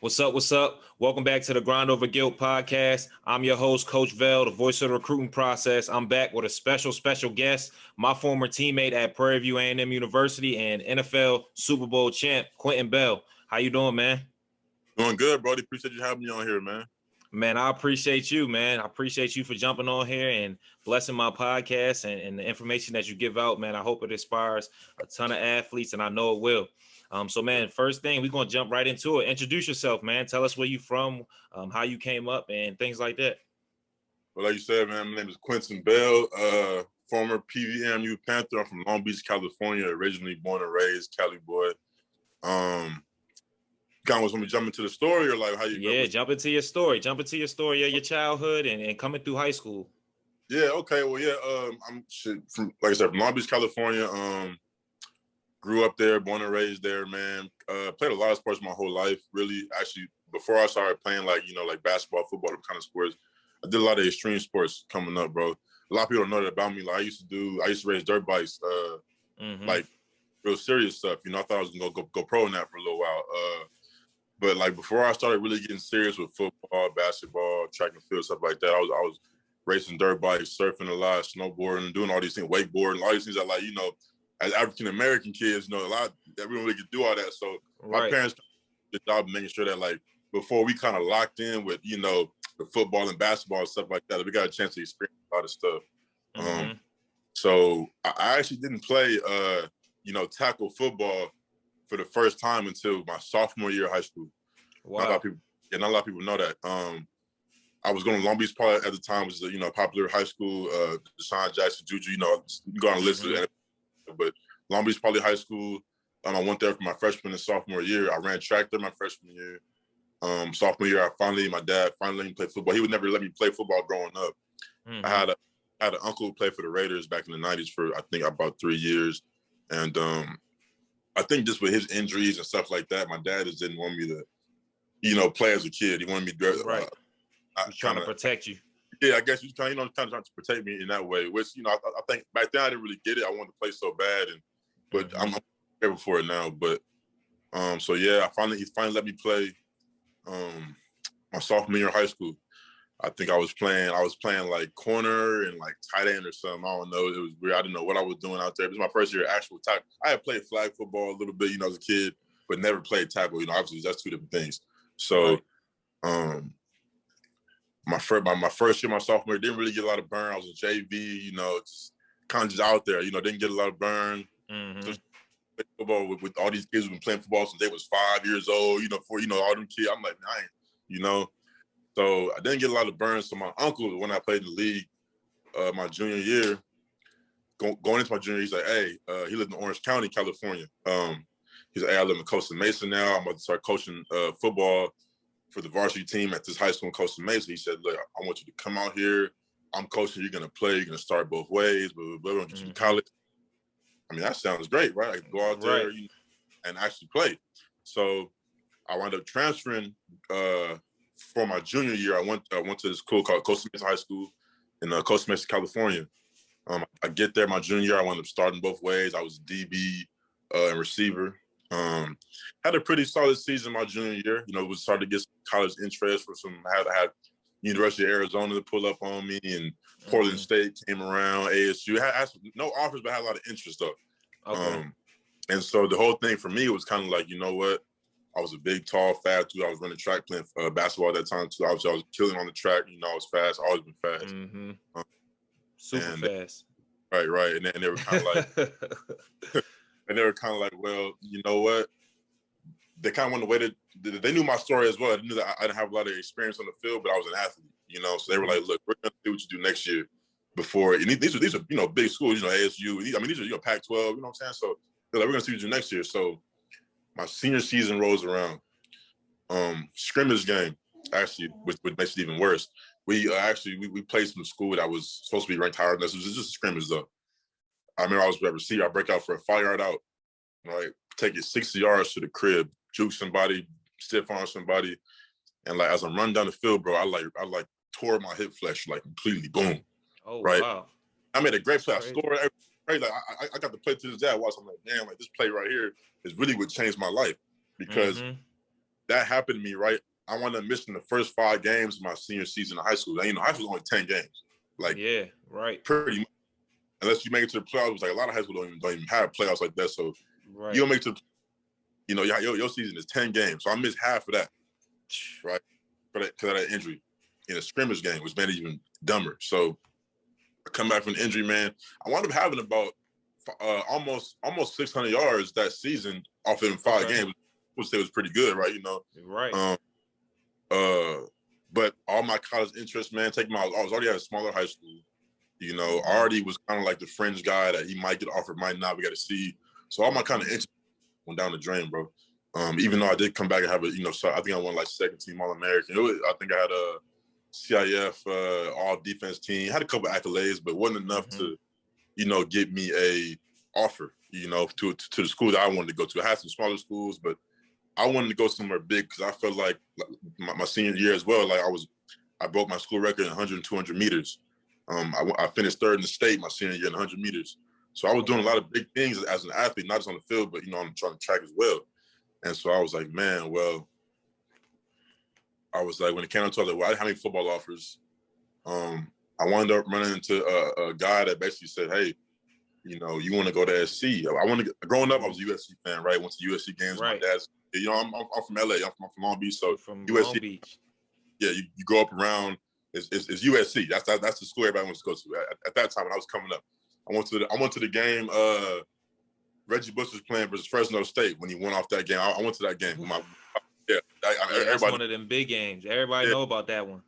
What's up? What's up? Welcome back to the Grind Over Guilt podcast. I'm your host, Coach Vell, the voice of the recruiting process. I'm back with a special guest, my former teammate at Prairie View A&M University and NFL Super Bowl champ, Quinton Bell. How you doing, man? Doing good, Brody. Appreciate you having me on here, man. Man, I appreciate you, man. I appreciate you for jumping on here and blessing my podcast and the information that you give out, man. I hope it inspires a ton of athletes, and I know it will. So, man, first thing, we're going to jump right into it. Introduce yourself, man. Tell us where you from, how you came up, and things like that. Well, like you said, man, my name is Quinton Bell, former PVMU Panther. I'm from Long Beach, California, originally born and raised Cali boy. Kind of want me to jump into the story or like how you? Yeah, jump into your story. Jump into your story of your childhood and coming through high school. Yeah, okay. Well, yeah, I'm from, like I said, from Long Beach, California. Grew up there, born and raised there, man. Played a lot of sports my whole life, really. Actually, before I started playing, like basketball, football, them kind of sports, I did a lot of extreme sports coming up, bro. A lot of people don't know that about me. Like I used to race dirt bikes, like real serious stuff. I thought I was gonna go pro in that for a little while. But like before I started really getting serious with football, basketball, track and field, stuff like that, I was racing dirt bikes, surfing a lot, snowboarding, doing all these things, wakeboarding, all these things that, like, as African-American kids, a lot that we don't really get to do all that. So my parents did the job of making sure that, like, before we kind of locked in with, the football and basketball and stuff like that, we got a chance to experience a lot of stuff. So I actually didn't play, tackle football for the first time until my sophomore year of high school. Wow. Not a lot of people know that. I was going to Long Beach Poly at the time, which is a popular high school. Deshaun Jackson, Juju, you can go on a list of it. But Long Beach Poly High School, I went there for my freshman and sophomore year. I ran track there my freshman year. Sophomore year, my dad finally let me play football. He would never let me play football growing up. I had an uncle who played for the Raiders back in the 90s for, I think, about 3 years. And I think just with his injuries and stuff like that, my dad just didn't want me to, play as a kid. He wanted me to trying to protect you. Yeah, I guess he's kind of trying to protect me in that way, which, I think back then I didn't really get it. I wanted to play so bad, but I'm prepared for it now. But so yeah, he finally let me play my sophomore year of high school. I think I was playing like corner and like tight end or something. I don't know. It was weird. I didn't know what I was doing out there. It was my first year of actual tackle. I had played flag football a little bit, as a kid, but never played tackle. Obviously that's two different things. So, my first year, my sophomore year, didn't really get a lot of burn. I was a JV, just kind of just out there, didn't get a lot of burn. Just football with all these kids who've been playing football since they was 5 years old, for, all them kids. I'm like, man, So I didn't get a lot of burn. So my uncle, when I played in the league, my junior year, going into my junior year, he's like, hey, he lived in Orange County, California. He's like, hey, I live in Costa Mesa now. I'm about to start coaching football for the varsity team at this high school in Costa Mesa. He said, look, I want you to come out here. I'm coaching. You're going to play. You're going to start both ways. Blah, blah, blah. We're going to get you to college. I mean, that sounds great, right? I can go out there and actually play. So I wound up transferring for my junior year. I went to this school called Costa Mesa High School in Costa Mesa, California. I get there my junior year. I wound up starting both ways. I was DB and receiver. Had a pretty solid season my junior year. Was starting to get some college interest for some. I had University of Arizona to pull up on me, and Portland State came around. ASU had no offers, but had a lot of interest though. Okay. And so the whole thing for me was kind of like, you know what? I was a big, tall, fat dude. I was running track, playing basketball at that time too. Obviously, I was killing on the track. I was fast. Always been fast. Super fast. Right. And then they were kind of like, well, you know what? They kind of wanted the way that they knew my story as well. They knew that I didn't have a lot of experience on the field, but I was an athlete, So they were like, look, we're going to see what you do next year before. And these are big schools, ASU. These are Pac-12, you know what I'm saying? So they're like, we're going to see what you do next year. So my senior season rolls around. Scrimmage game, actually, which makes it even worse. We played some school that was supposed to be ranked higher than us. It was just a scrimmage, though. I remember I was a receiver. I break out for a 5-yard out, right? Take it 60 yards to the crib, juke somebody, stiff arm somebody. And like as I'm running down the field, bro, I tore my hip flesh like completely, boom. Oh, right? Wow. I made a great play. I scored. Like I got to play to this day. I watched. I'm like, damn, like this play right here is really what changed my life because that happened to me, right? I wound up missing the first 5 games of my senior season of high school. And, high school was only 10 games. Like, yeah, right. Pretty much. Unless you make it to the playoffs, like a lot of high school don't even have playoffs like that. So right. you don't make it to, your season is 10 games. So I missed half of that, right? Because of that injury in a scrimmage game, which made it even dumber. So I come back from the injury, man. I wound up having about almost 600 yards that season off of 5 games, which was pretty good, right? Right. But all my college interests, man, I was already at a smaller high school. I already was kind of like the fringe guy that he might get offered, might not. We got to see. So all my kind of interest went down the drain, bro. Even though I did come back and have so I think I won like second team All-American. I think I had a CIF all defense team. Had a couple accolades, but wasn't enough to, get me a offer, to the school that I wanted to go to. I had some smaller schools, but I wanted to go somewhere big because I felt like my senior year as well. Like I broke my school record in 100 and 200 meters. I finished 3rd in the state my senior year in 100 meters. So I was doing a lot of big things as an athlete, not just on the field, but, on the track as well. And so I was like, man, well, when it came to it, I didn't have any football offers. I wound up running into a guy that basically said, hey, you want to go to SC. Growing up, I was a USC fan, right? Went to USC games. Right. My dad's, I'm from LA. I'm from Long Beach. So from USC, Long Beach. Yeah, you grow up around, it's USC. That's the school everybody wants to go to. At that time when I was coming up, I went to the game. Reggie Bush was playing versus Fresno State when he went off that game. I went to that game. That's one of them big games. Everybody know about that one.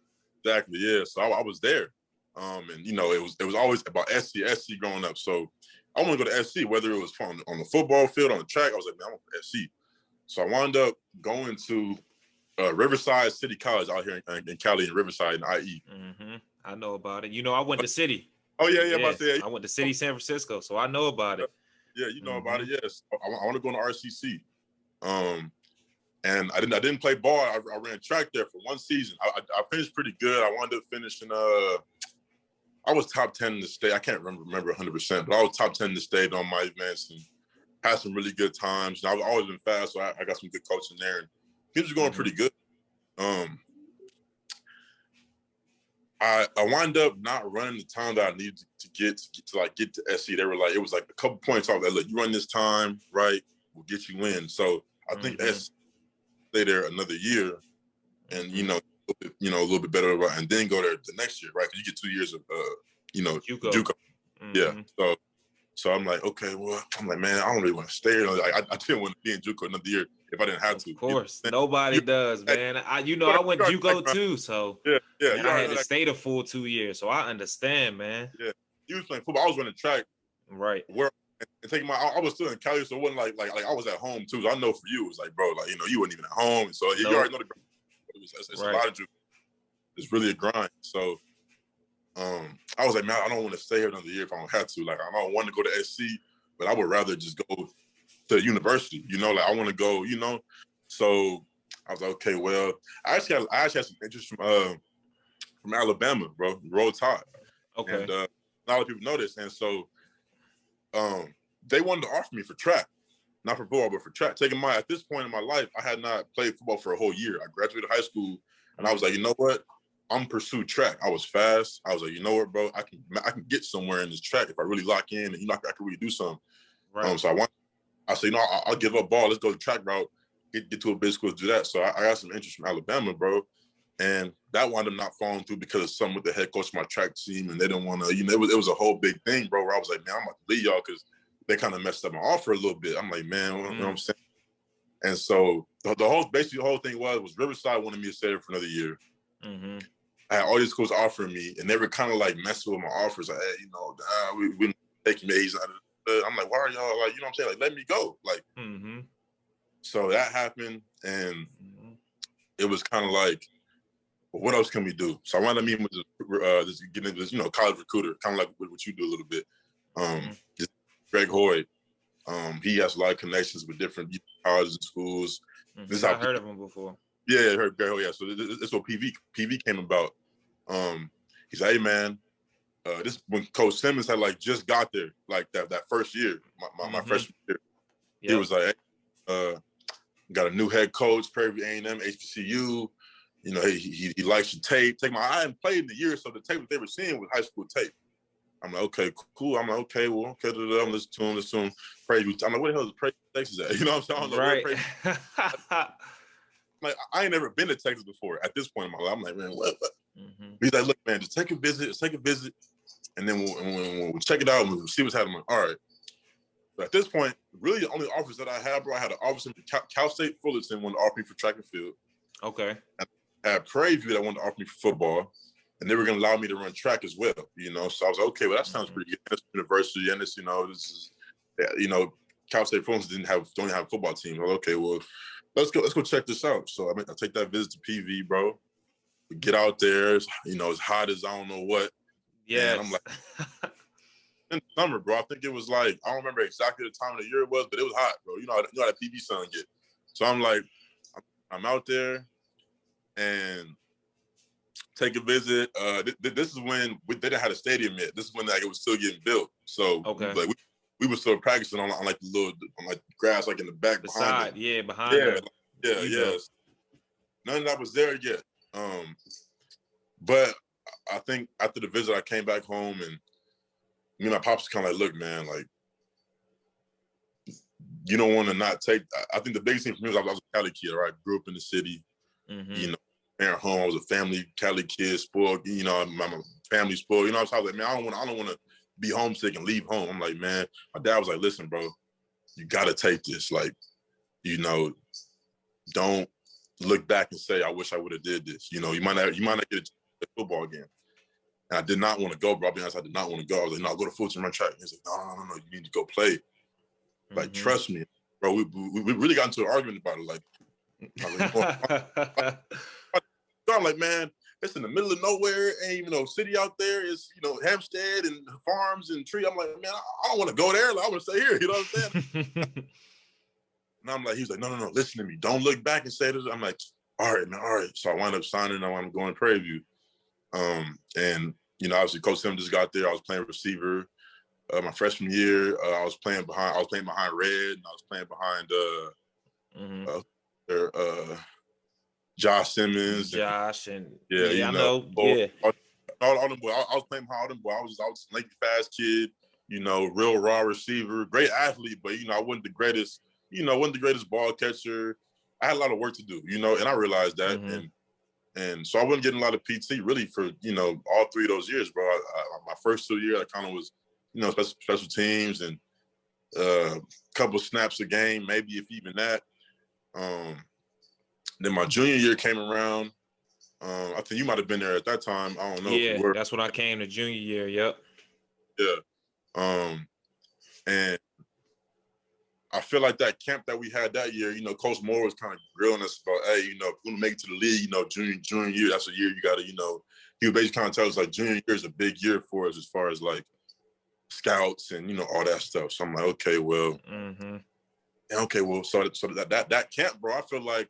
Exactly. Yeah. So I was there, and it was always about SC growing up. So I want to go to SC, whether it was on the football field, on the track. I was like, man, I want to SC. So I wound up going to Riverside City College out here in Cali, in Riverside, in IE. I know about it. I went to City. Oh yeah. I went to City, San Francisco, so I know about it. Yeah, you know about it. Yes, I want to go to RCC. And I didn't play ball. I ran track there for 1 season. I finished pretty good. I wound up finishing. I was top 10 in the state. I can't remember 100%, but I was top 10 in the state on my events and had some really good times. And I've always been fast, so I got some good coaching there. And things were going pretty good. I wound up not running the time that I needed to get to SC. They were like, it was like a couple points off. Like, look, you run this time, right? We'll get you in. So I think SC stay there another year, and a little bit better, and then go there the next year, right? Because you get 2 years of JUCO. Yeah. So I'm like, okay, well, I'm like, man, I don't really want to stay here. Like, I didn't want to be in JUCO another year if I didn't have to. Of course, nobody does, man. I went JUCO too, so yeah. And I had to stay the full 2 years, so I understand, man. Yeah, you was playing football. I was running track, right? Where and taking I was still in Cali, so it wasn't like I was at home too. So I know for you, it was like, bro, like you weren't even at home, so you already know the. It's right. A lot of JUCO. It's really a grind. So, I was like, man, I don't want to stay here another year if I don't have to. Like, I don't want to go to SC, but I would rather just go to university. Like, I want to go. So I was like, okay, well, I actually had some interest from Alabama, bro. Roll Tide. Okay. And a lot of people know this, and so they wanted to offer me for track, not for football, but for track. At this point in my life, I had not played football for a whole year. I graduated high school, and I was like, you know what? I'm pursue track. I was fast. I was like, you know what, bro? I can get somewhere in this track if I really lock in, and I can really do something. Right. So I said, I'll give up ball. Let's go the track route. Get to a big school to do that. So I got some interest from Alabama, bro. And that wound up not falling through because of something with the head coach of my track team, and they didn't want to. It was a whole big thing, bro. Where I was like, man, I'm about to leave y'all because they kind of messed up my offer a little bit. I'm like, man, you know what I'm saying? And so the whole thing was Riverside wanted me to stay there for another year. I had all these schools offering me, and they were kind of like messing with my offers. Like, hey, we taking me A's out of it. I'm like, why are y'all like, you know what I'm saying? Like, let me go. Like, so that happened, and it was kind of like, well, what else can we do? So I wound up meeting with this college recruiter, kind of like what you do a little bit. Greg Hoy. He has a lot of connections with different colleges and schools. I heard of him before. Yeah, I heard Greg Hoy. Yeah, so this is what PV came about. He said, hey man, this when Coach Simmons had like just got there, like that first year, my freshman year. Yep. He was like, hey, got a new head coach, Prairie View A&M, HBCU. You know, he likes your tape. I hadn't played in a year, so the tape that they were seeing was high school tape. I'm like, okay, cool. I'm like, okay, well, okay, I'm listening to him. Prairie View. I'm like, what the hell is Prairie View, Texas at? You know what I'm saying? Right. Like, I ain't never been to Texas before at this point in my life. I'm like, man, what? He's like, look, man, just take a visit. And then we'll check it out and we'll see what's happening. All right. But at this point, really the only offers that I had, bro, I had an offer from Cal State Fullerton wanted to offer me for track and field. Okay. I had Prairie View that wanted to offer me for football. And they were going to allow me to run track as well, you know? So I was like, okay, well, that sounds pretty good. This university and this, you know, this is, you know, Cal State Fullerton don't have a football team. I was like, okay, well, let's go check this out. So I take that visit to PV, bro. We get out there, you know, as hot as I don't know what. Yeah. And I'm like, in the summer, bro. I think it was like, I don't remember exactly the time of the year it was, but it was hot, bro. You know how that PV sun get. So I'm like, I'm out there and take a visit. This is when they didn't have a stadium yet. This is when like it was still getting built. So like we were still practicing on like the little grass like in the back behind it. Behind yeah. None of that was there yet. But I think after the visit, I came back home and me and my pops kind of like, look, man, like, you don't want to not take. I think the biggest thing for me was I was a Cali kid, right? Grew up in the city, you know, parent home. I was a family Cali kid, spoiled. You know, my family spoiled. You know, so I was like, man, I don't want to be homesick and leave home. I'm like, man, my dad was like, listen, bro, you got to take this. Like, you know, don't look back and say, I wish I would have did this. You know, you might not get a football game. And I did not want to go, bro. I'll be honest, I did not want to go. I was like, no, I'll go to Fulton run track. He's like, no, you need to go play. Like, trust me, bro. We really got into an argument about it. Like, I'm like, man, it's in the middle of nowhere. Ain't even no city out there. It's, you know, Hempstead and farms and tree. I'm like, man, I don't want to go there. Like, I want to stay here. You know what I'm saying? And I'm like, he's like, no, listen to me. Don't look back and say this. I'm like, all right, man, all right. So I wound up signing. I wound up going to Prairie View. And, you know, obviously Coach Tim just got there. I was playing receiver. My freshman year, I was playing behind Red, and I was playing behind Josh Simmons. I know. All them boys. I was playing behind all them boys. I was a lanky, fast kid, you know, real raw receiver, great athlete, but, you know, I wasn't the greatest, ball catcher. I had a lot of work to do, you know, and I realized that. And so I wasn't getting a lot of PT really for, you know, all 3 of those years, bro. My first 2 years, I kind of was, you know, special teams and a couple snaps a game, maybe if even that. Then my junior year came around. I think you might have been there at that time. I don't know. Yeah, if you were. That's when I came to junior year. Yep. Yeah. And I feel like that camp that we had that year, you know, Coach Moore was kind of grilling us about, hey, you know, if you want to make it to the league, you know, junior year, that's a year you got to, you know, he would basically kind of tell us like junior year is a big year for us as far as like scouts and, you know, all that stuff. So I'm like, okay, well, so that camp, bro, I feel like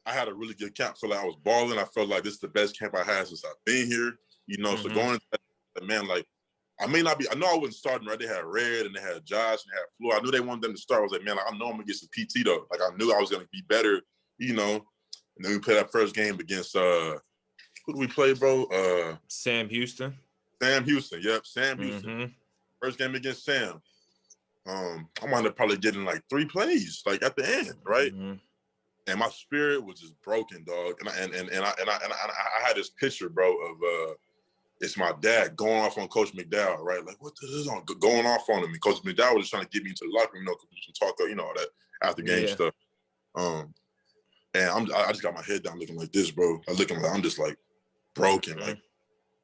I had a really good camp. I feel like I was balling. I felt like this is the best camp I had since I've been here, you know, so going into that, man, like, I know I wasn't starting, right? They had Red and they had Josh and they had Flo. I knew they wanted them to start. I was like, man, I know I'm going to get some PT though. Like, I knew I was going to be better, you know. And then we played that first game against, who did we play, bro? Sam Houston. Sam Houston, yep, Sam Houston. First game against Sam. I wound up probably getting like 3 plays, like at the end, right? And my spirit was just broken, dog. And I had this picture, bro, of it's my dad going off on Coach McDowell, right? Like, what the hell is going off on him? And Coach McDowell was trying to get me into the locker room, you know, some talk, you know, all that after game stuff. And I just got my head down looking like this, bro. I'm just like broken, like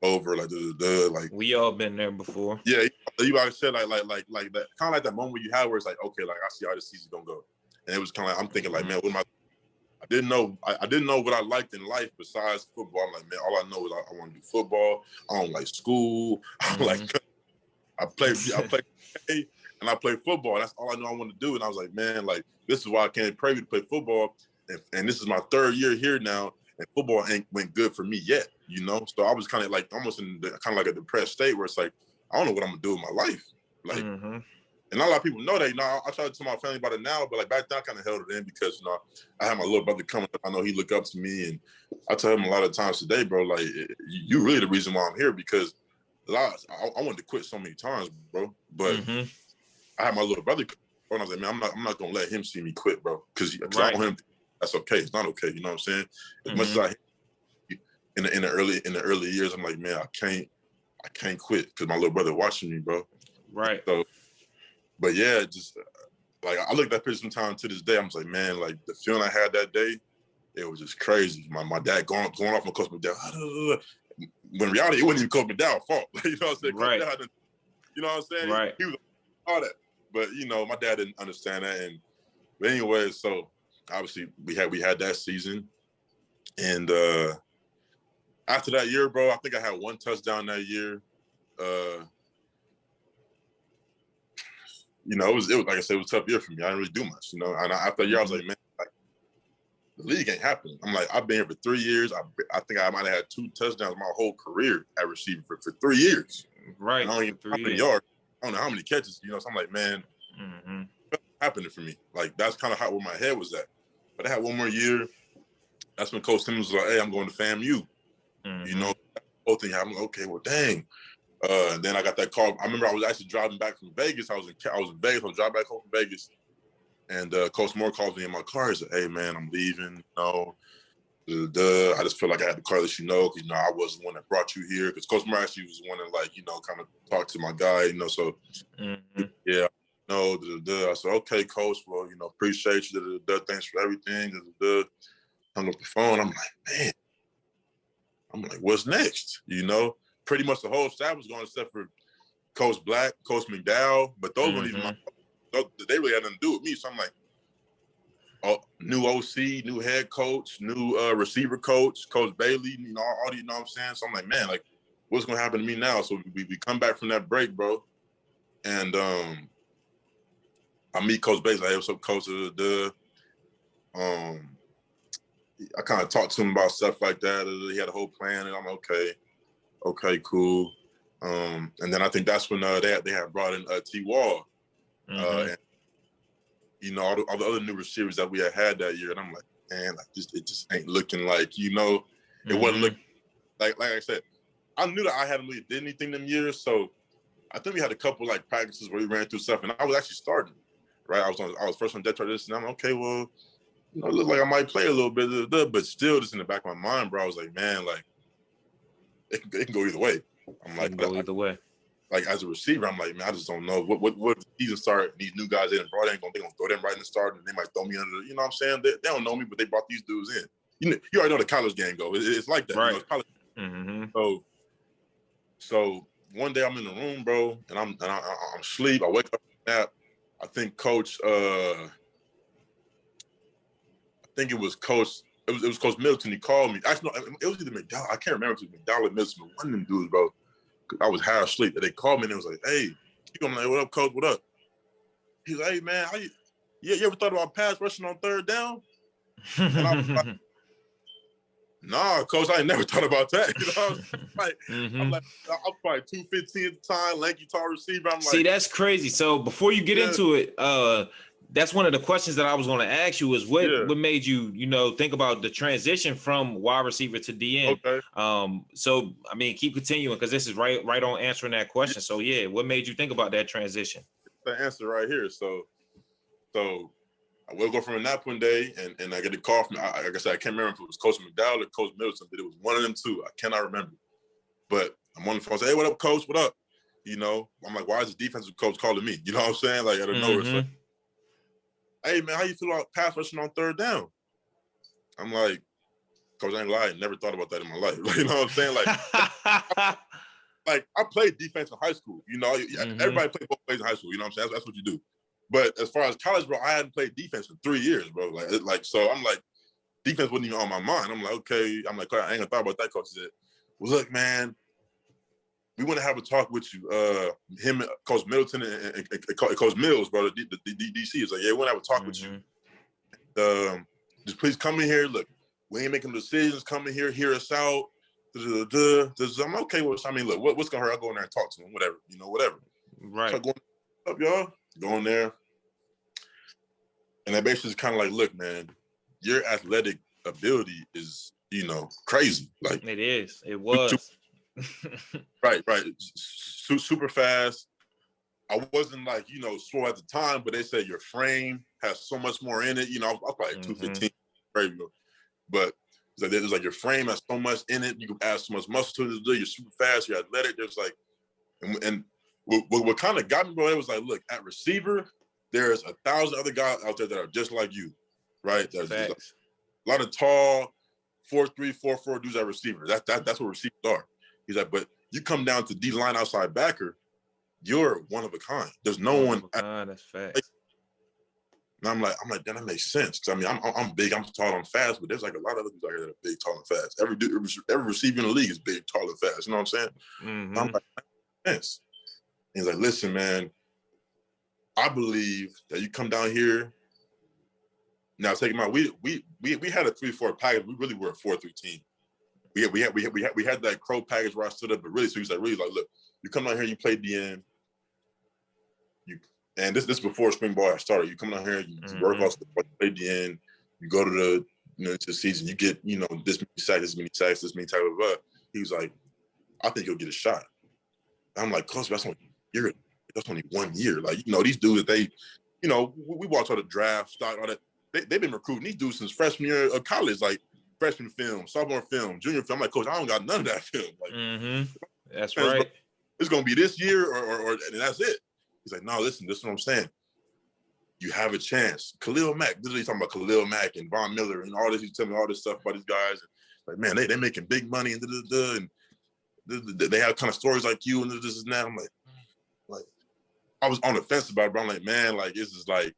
over, like like. We all been there before. Yeah, you always said like that, kind of like that moment you had where it's like, okay, like I see how this season's gonna go, and it was kind of like I'm thinking like, man, what am I? I didn't know what I liked in life besides football. I'm like, man, all I know is I want to do football. I don't like school. I play and I play football. That's all I know I want to do. And I was like, man, like this is why I came to Prairie to play football. And this is my 3rd year here now, and football ain't went good for me yet, you know. So I was kind of like almost in kind of like a depressed state where it's like I don't know what I'm gonna do with my life, like. And not a lot of people know that. You know, I try to tell my family about it now, but like back then I kind of held it in because, you know, I had my little brother coming up. I know he looked up to me, and I tell him a lot of times today, bro, like, you really the reason why I'm here, because I wanted to quit so many times, bro. But I had my little brother come up, and I was like, man, I'm not gonna let him see me quit, bro, because I want him. That's okay. It's not okay. You know what I'm saying? As much as I in the early years, I'm like, man, I can't quit because my little brother watching me, bro. Right. So, but yeah, just like I look at that picture sometimes to this day, I'm just like, man, like the feeling I had that day, it was just crazy. My dad going off on Coach McDowell. When in reality, it wasn't even Coach McDowell's fault. You know what I'm saying? Right. You know what I'm saying? Right. He was all that. But you know, my dad didn't understand that. But anyway, so obviously we had that season. And after that year, bro, I think I had 1 touchdown that year. You know, it was like I said, it was a tough year for me. I didn't really do much, you know. And after a year, I was like, man, like, the league ain't happening. I'm like, I've been here for 3 years. I think I might have had 2 touchdowns my whole career at receiver for 3 years. Right. And I don't even know how many yards. I don't know how many catches, you know. So I'm like, man, what's happening for me? Like, that's kind of where my head was at. But I had 1 more year. That's when Coach Simmons was like, hey, I'm going to FAMU. You know, that whole thing happened. Okay, well, dang. And then I got that call. I remember I was actually driving back from Vegas. I was in Vegas. I was driving back home from Vegas. And Coach Moore calls me in my car. He said, hey, man, I'm leaving. You know, I just feel like I had to call let you know, because, you know, I was the one that brought you here. Because Coach Moore actually was the one that, like, you know, kind of talked to my guy, you know. So, yeah, no, I said, okay, Coach, well, you know, appreciate you. Thanks for everything. Hung up the phone. I'm like, man, what's next? You know? Pretty much the whole staff was going except for Coach Black, Coach McDowell, but those weren't even they really had nothing to do with me. So I'm like, oh, new OC, new head coach, new receiver coach, Coach Bailey, you know, all you know what I'm saying? So I'm like, man, like, what's gonna happen to me now? So we come back from that break, bro, and I meet Coach Bailey. Hey, what's up, Coach? I kind of talked to him about stuff like that. He had a whole plan, and I'm okay, cool. And then I think that's when they had brought in T. Wall, and you know, all the other new receivers that we had that year. And I'm like, man, like it just ain't looking like, you know, it wasn't looking like I said. I knew that I hadn't really did anything them years, so I think we had a couple like practices where we ran through stuff, and I was actually starting. Right, I was first on depth chart this, and I'm okay. Well, you know, it looked like I might play a little bit, but still, just in the back of my mind, bro, I was like, man, like it can go either way. I'm like, go either way. Like as a receiver, I'm like, man, I just don't know what if the season start. These new guys they done brought in, they gonna throw them right in the start, and they might throw me under. You know what I'm saying? They don't know me, but they brought these dudes in. You know, you already know the college game go. It's like that, right? You know, it's college. So one day I'm in the room, bro, and I'm asleep. I wake up from a nap. I think Coach. I think it was Coach. It was Coach Middleton. He called me. Actually, no, it was either McDowell. I can't remember if it was McDowell or Middleton. One of them dudes, bro. I was half asleep. They called me and it was like, "Hey," I'm like, "What up, Coach? What up?" He's like, "Hey, man, how you? Yeah, you ever thought about pass rushing on 3rd down?" And I was like, "Nah, Coach, I ain't never thought about that." You know, I'm like, I'm probably 215 at the time, lanky, tall receiver. I'm like, see, that's crazy. So before you get into it, that's one of the questions that I was going to ask you is what made you, you know, think about the transition from wide receiver to DN. Okay. So I mean, keep continuing because this is right on answering that question. So yeah, what made you think about that transition? The answer right here. So I will go from a nap one day and I get a call from, like I said, I can't remember if it was Coach McDowell or Coach Middleton, but it was one of them two. I cannot remember. But I'm on the phone, say, "Hey, what up, Coach? What up?" You know, I'm like, why is the defensive coach calling me? You know what I'm saying? Like, I don't know. It's like, "Hey, man, how you feel about pass rushing on 3rd down?" I'm like, "Coach, I ain't lying. Never thought about that in my life." You know what I'm saying? Like, I played defense in high school. You know, everybody played both ways in high school. You know what I'm saying? That's what you do. But as far as college, bro, I hadn't played defense for 3 years, bro. Like, so I'm like, defense wasn't even on my mind. I'm like, okay. I'm like, I ain't gonna thought about that. Coach said, "Well, look, man, we want to have a talk with you." Him, Coach Middleton, and Coach Mills, bro, the DC is like, "Yeah, we want to have a talk with you. Just please come in here. Look, we ain't making decisions. Come in here, hear us out." I'm okay with. I mean, look, what's gonna hurt? I'll go in there and talk to him. Whatever, you know, whatever. Right. So going up, y'all. going there. And they basically kind of like, look, man, your athletic ability is, crazy. Like it is. It was. Right. Super fast. I wasn't like, slow at the time, but they said your frame has so much more in it. I was probably 215, but there's like your frame has so much in it. You can add so much muscle to it. You're super fast. You're athletic. There's like, and what kind of got me, bro, it was like, look, at receiver, there's 1,000 other guys out there that are just like you, right? There's a lot of tall 4'3", 4'4" dudes at receiver. That's what receivers are. He's like, but you come down to D-line outside backer, you're one of a kind. There's no one. That's facts. And I'm like, then that makes sense. Cause I mean, I'm big, I'm tall, I'm fast, but there's like a lot of other dudes out here that are big, tall, and fast. Every receiver in the league is big, tall, and fast. You know what I'm saying? Mm-hmm. I'm like, that makes sense. And he's like, listen, man, I believe that you come down here. Now, take him out. We had a 3-4 package. We really were a 4-3 team. We had that crow package where I stood up, but really, so he's like, look, you come down here, you play DN. And this before spring ball started. You come down here, you work off, play DN. You go to to the season. You get this many sacks, this many type of. He was like, I think you'll get a shot. I'm like, Coach, that's only 1 year. Like, these dudes, they, we watch all the draft stock, all that. They've been recruiting these dudes since freshman year of college, like freshman film, sophomore film, junior film. I'm like, Coach, I don't got none of that film. Like, that's right. It's gonna be this year, or and that's it. He's like, no, listen, this is what I'm saying. You have a chance. Khalil Mack, this is what he's talking about, Khalil Mack and Von Miller and all this. He's telling me all this stuff about these guys. And like, man, they making big money and and they have kind of stories like you and this and that. I'm like, I was on the fence about it, but I'm like, man, like, this is like,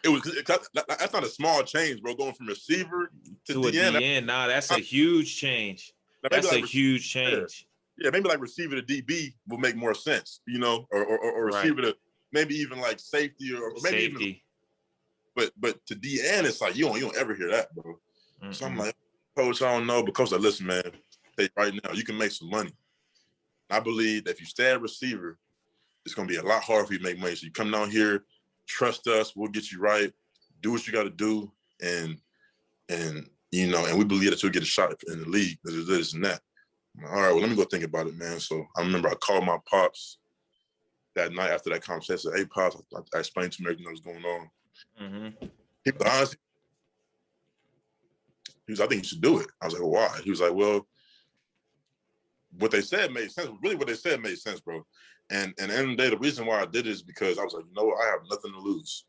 that's not a small change, bro. Going from receiver to a DN. Nah, that's a huge change. That's a huge change. Yeah, maybe like receiver to DB will make more sense, or receiver to maybe even like safety or maybe safety. Even, but to DN, it's like you don't ever hear that, bro. So I'm like, Coach, I don't know, because like, listen, man, right now you can make some money. I believe that if you stay at receiver, it's gonna be a lot harder for you to make money. So you come down here, trust us, we'll get you right, do what you got to do, and we believe that you'll get a shot in the league. This and that. All right, well, let me go think about it, man. So I remember I called my pops that night after that conversation. I said, hey, Pops, I explained to him everything that was going on. He was honest. He was, I think you should do it. I was like, well, why? He was like, well, what they said made sense. Really, what they said made sense, bro. And at the end of the day, the reason why I did it is because I was like, I have nothing to lose.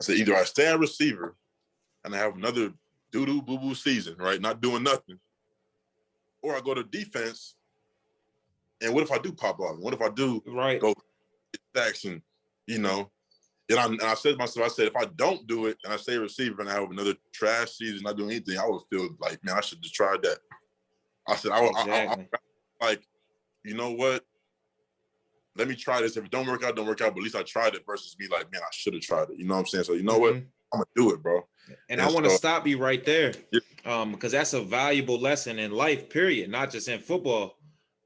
I said, either I stay a receiver and I have another doo-doo, boo-boo season, right, not doing nothing, or I go to defense, and what if I do pop off? What if I do go sacks and, And I said to myself, I said, if I don't do it and I stay a receiver and I have another trash season, not doing anything, I would feel like, man, I should just try that. I said, I like, you know what? Let me try this. If it don't work out, but at least I tried it versus me like, man, I should have tried it. You know what I'm saying? So you know what? I'm gonna do it, bro. And I want to stop you right there, because that's a valuable lesson in life, period, not just in football.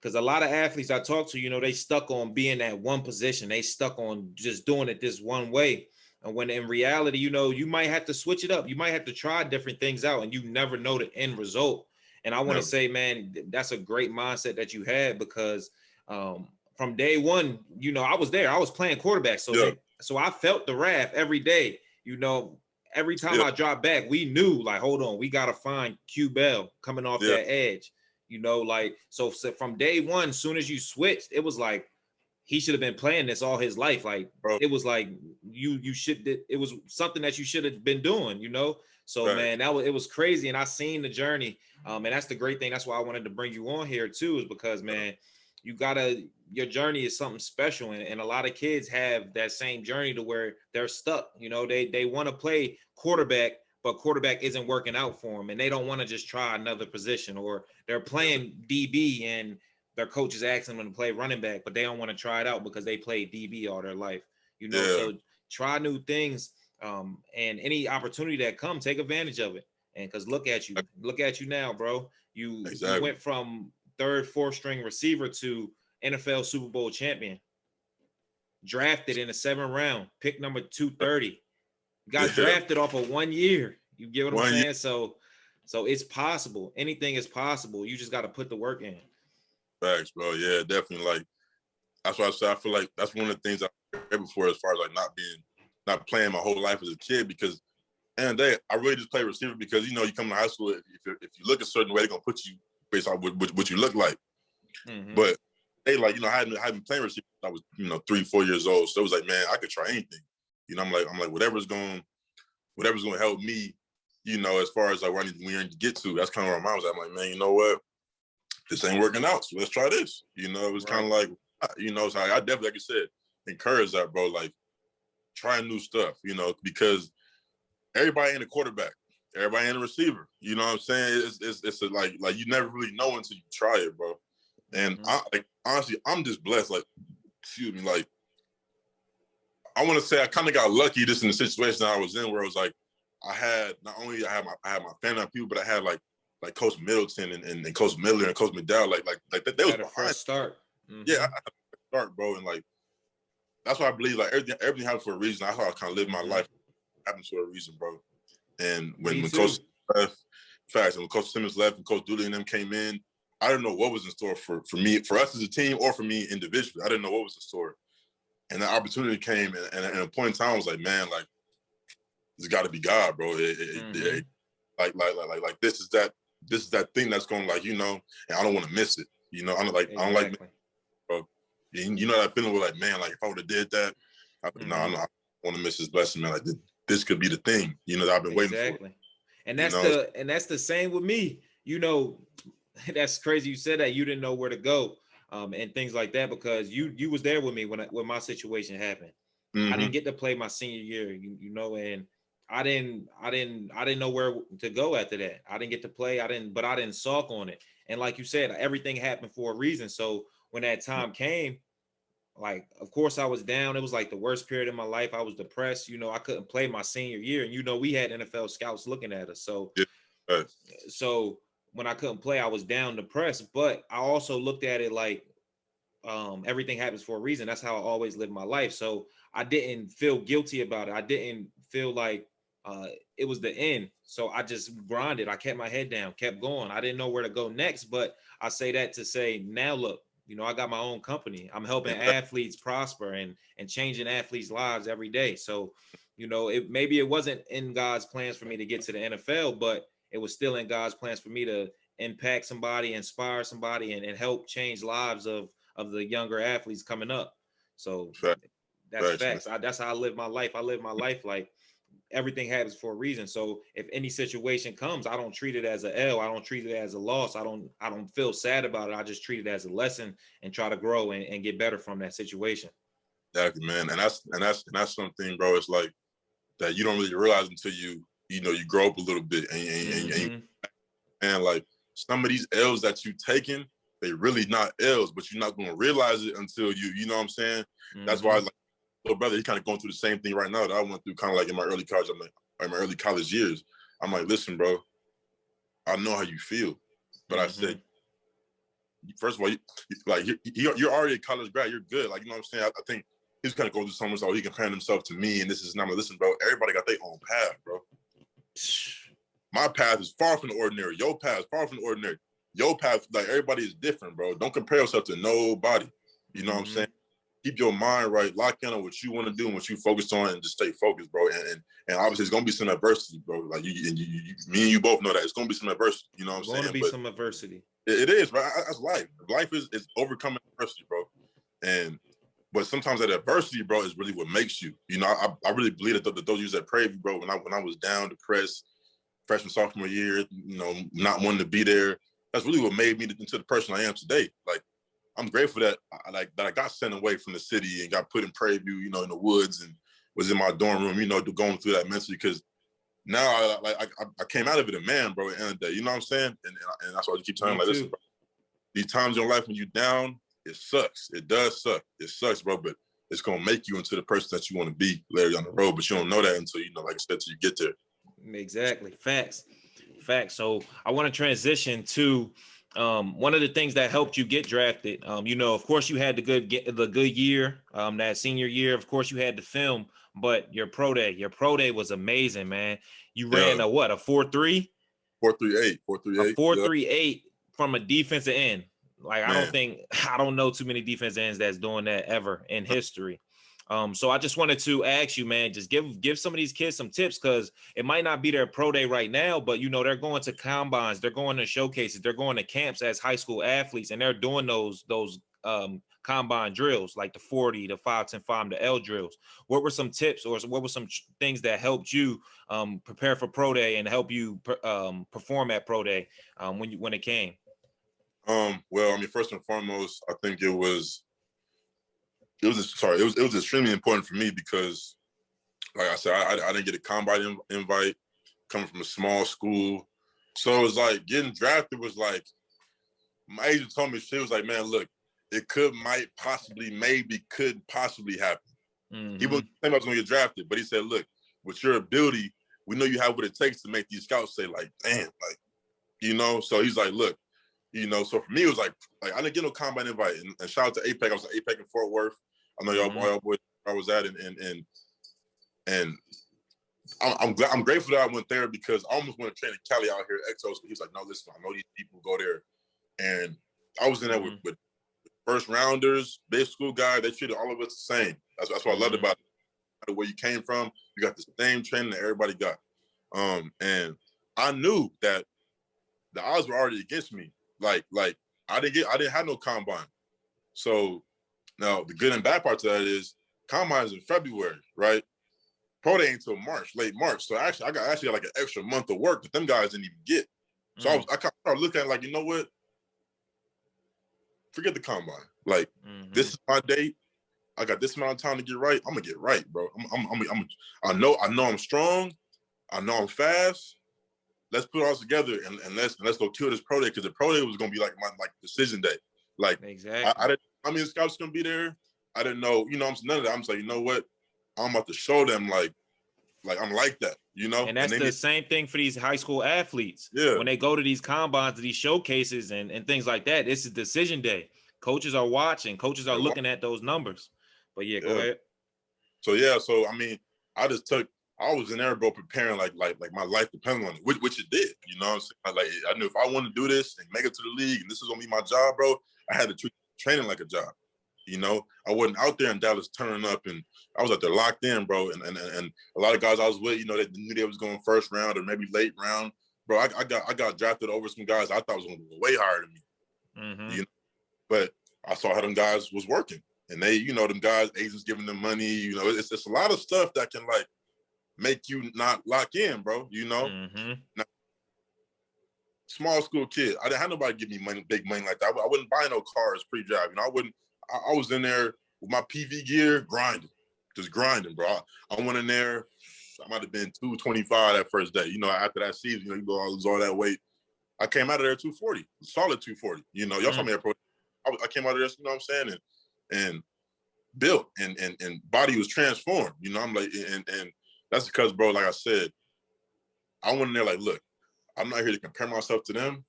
Because a lot of athletes I talk to, they stuck on being at one position. They stuck on just doing it this one way. And when in reality, you might have to switch it up. You might have to try different things out, and you never know the end result. And I want to say, man, that's a great mindset that you had, because from day one, I was there. I was playing quarterback. So I felt the wrath every day. Every time I dropped back, we knew, like, hold on, we got to find Q Bell coming off that edge. So from day one, as soon as you switched, it was like he should have been playing this all his life. Like, bro, it was like it was something that you should have been doing, So man, it was crazy. And I seen the journey. And that's the great thing. That's why I wanted to bring you on here too, is because, man, your journey is something special. And a lot of kids have that same journey to where they're stuck. They want to play quarterback, but quarterback isn't working out for them. And they don't want to just try another position, or they're playing DB and their coach is asking them to play running back, but they don't want to try it out because they played DB all their life. So try new things. And any opportunity that comes, take advantage of it. And because look at you now, bro. You went from 3rd, 4th string receiver to NFL Super Bowl champion. drafted in the 7th round, pick number 230. Got drafted off of 1 year. You get what I'm saying? So it's possible. Anything is possible. You just got to put the work in. Facts, bro. Yeah, definitely. Like, that's why I said I feel like that's one of the things I prepared before, as far as like not playing my whole life as a kid, because and day I really just play receiver because, you know, you come to high school, if you look a certain way, they're gonna put you based on what you look like. Mm-hmm. But they, like, you know, I hadn't been playing receiver since I was, you know, 3-4 years old. So it was like, man, I could try anything. You know, I'm like whatever's gonna help me, you know, as far as like where I need to get to. That's kind of where my mind was at. I'm like, man, you know what? This ain't working out, so let's try this. You know, it was kind of like, you know, so I definitely, like you said, encourage that, bro. Like, try new stuff, you know, because everybody ain't a quarterback, everybody ain't a receiver. You know what I'm saying? It's like you never really know until you try it, bro. And honestly, I'm just blessed. Like, excuse me, like, I want to say I kind of got lucky just in the situation that I was in, where it was like I had my family and people, but I had like Coach Middleton and Coach Miller and Coach McDowell, like they was behind. First start. Mm-hmm. Yeah, I had a start, bro, and like that's why I believe like everything happened for a reason. That's how I kind of live my life. Happened for a reason, bro. And when Coach left, facts, and when Coach Simmons left and Coach Dooley and them came in, I didn't know what was in store for me, for us as a team, or for me individually. I didn't know what was in store. And the opportunity came, and at a point in time, I was like, man, like, it's got to be God, bro. Like this is that thing that's going, like, you know, and I don't want to miss it. You know, I don't like, bro. And you know that feeling where, like, man, like, if I would have did that, I want to miss this blessing, man. Like, this could be the thing, you know, that I've been waiting for. And that's the same with me. You know, that's crazy you said that. You didn't know where to go, and things like that, because you was there with me when my situation happened. I didn't get to play my senior year, you know, and I didn't know where to go after that. I didn't get to play. But I didn't sulk on it. And like you said, everything happened for a reason. So when that time came, like, of course I was down. It was like the worst period of my life. I was depressed. You know, I couldn't play my senior year. And, you know, we had NFL scouts looking at us. So, so when I couldn't play, I was down, depressed. But I also looked at it like, everything happens for a reason. That's how I always lived my life. So I didn't feel guilty about it. I didn't feel like it was the end. So I just grinded. I kept my head down, kept going. I didn't know where to go next. But I say that to say, now look, you know, I got my own company. I'm helping athletes prosper and changing athletes' lives every day. So, you know, maybe it wasn't in God's plans for me to get to the NFL, but it was still in God's plans for me to impact somebody, inspire somebody, and help change lives of the younger athletes coming up. So that's facts. That's how I live my life. I live my life like everything happens for a reason. So if any situation comes, I don't treat it as an L. I don't treat it as a loss. I don't feel sad about it. I just treat it as a lesson and try to grow and get better from that situation. Exactly, man. And that's something, bro. It's like that you don't really realize until you grow up a little bit and like some of these L's that you taking, they really not L's, but you're not going to realize it until you know what I'm saying? That's why, like, little brother, he's kind of going through the same thing right now that I went through, kind of like in my early college years. I'm like, listen, bro, I know how you feel, but I said, first of all, you're already a college grad, you're good. Like, you know what I'm saying? I think he's kind of going through something, so he comparing himself to me, and this is not, listen, bro, everybody got their own path, bro. My path is far from the ordinary. Your path is far from the ordinary. Your path, like, everybody is different, bro. Don't compare yourself to nobody. You know what I'm saying? Keep your mind right, lock in on what you want to do and what you focus on, and just stay focused, bro. And obviously, it's gonna be some adversity, bro. Like me and you both know that it's gonna be some adversity. You know what I'm saying? Gonna be some adversity. It is, bro. That's life. Life is overcoming adversity, bro. But sometimes that adversity, bro, is really what makes you. You know, I really believe that those years that prayed you, bro. When I was down, depressed, freshman, sophomore year, you know, not wanting to be there. That's really what made me into the person I am today. Like, I'm grateful that I got sent away from the city and got put in Prairie View, you know, in the woods, and was in my dorm room, you know, going through that mentally, because now I came out of it a man, bro, at the end of the day. You know what I'm saying? And that's why I keep telling you, like, listen, bro, these times in your life when you're down, it sucks. It does suck. It sucks, bro, but it's going to make you into the person that you want to be later down the road, but you don't know that until, you know, like I said, until you get there. Exactly. Facts. So I want to transition to One of the things that helped you get drafted, you know, of course you had the good year, that senior year. Of course you had the film, but your pro day was amazing, man. You ran a 4.3, 4.38, a 4.38, 4.38 from a defensive end. Like, man. I don't know too many defensive ends that's doing that ever in history. So I just wanted to ask you, man, just give some of these kids some tips, because it might not be their pro day right now, but you know, they're going to combines, they're going to showcases, they're going to camps as high school athletes, and they're doing those combine drills, like the 40, the 5, 10, 5, the L drills. What were some tips, or what were some things that helped you prepare for pro day and help you perform at pro day when it came? Well, I mean, first and foremost, I think it was extremely important for me because, like I said, I didn't get a combine invite coming from a small school. So it was like getting drafted was like, my agent told me, she was like, man, look, it could possibly happen. Mm-hmm. He wasn't saying I was going to get drafted, but he said, look, with your ability, we know you have what it takes to make these scouts say, like, damn, like, you know? So he's like, look, you know, so for me, it was like I didn't get no combine invite. And shout out to APEC. I was at APEC in Fort Worth. I know y'all boys I was at, and I'm grateful that I went there, because I almost went to train in Cali out here at Exos, but he's like, no, listen, I know these people go there. And I was in there with first rounders, big school guys. They treated all of us the same. That's what I loved about it. No matter where you came from, you got the same training that everybody got. And I knew that the odds were already against me. Like I didn't have no combine. So now the good and bad part to that is combine is in February, right? Pro day ain't until March, late March. So I got like an extra month of work that them guys didn't even get. So I started looking at it like, you know what? Forget the combine. Like, this is my date. I got this amount of time to get right. I'm gonna get right, bro. I know I'm strong. I know I'm fast. Let's put it all together and let's go kill this pro day, because the pro day was gonna be like my decision day. Like, exactly. I didn't. I mean, the scouts gonna be there. I didn't know. You know, none of that. I'm just like, you know what? I'm about to show them like I'm like that. You know. And that's the same thing for these high school athletes. Yeah. When they go to these combines, to these showcases and things like that, it's a decision day. Coaches are watching. Coaches are looking at those numbers. But yeah, go ahead. So I mean, I was in there, bro, preparing like my life depended on it, which it did. You know what I'm saying? Like, I knew if I wanted to do this and make it to the league and this is gonna be my job, bro, I had to treat training like a job. You know, I wasn't out there in Dallas turning up, and I was out there locked in, bro. And a lot of guys I was with, you know, they knew they was going first round or maybe late round. Bro, I got drafted over some guys I thought was gonna go way higher than me. You know, but I saw how them guys was working. And they, you know, them guys, agents giving them money, you know, it's a lot of stuff that can like make you not lock in, bro, you know? Now, small school kid, I didn't have nobody give me money, big money like that. I wouldn't buy no cars pre-drive, you know? I was in there with my PV gear, just grinding, bro. I went in there, I might have been 225 that first day. You know, after that season, you know, you lose all that weight. I came out of there 240, solid 240. You know, y'all saw me at pro. I came out of there, you know what I'm saying? And built and body was transformed. You know, I'm like, and that's because, bro, like I said, I went in there like, look, I'm not here to compare myself to them,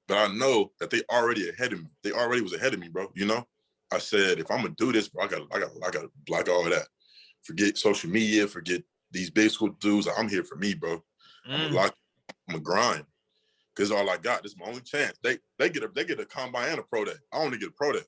but I know that they already ahead of me. They already was ahead of me, bro. You know, I said, if I'm gonna do this, bro, I gotta block all of that. Forget social media, forget these big school dudes. I'm here for me, bro. I'm gonna grind. Cause all I got. This is my only chance. They get a combine and a pro day. I only get a pro day.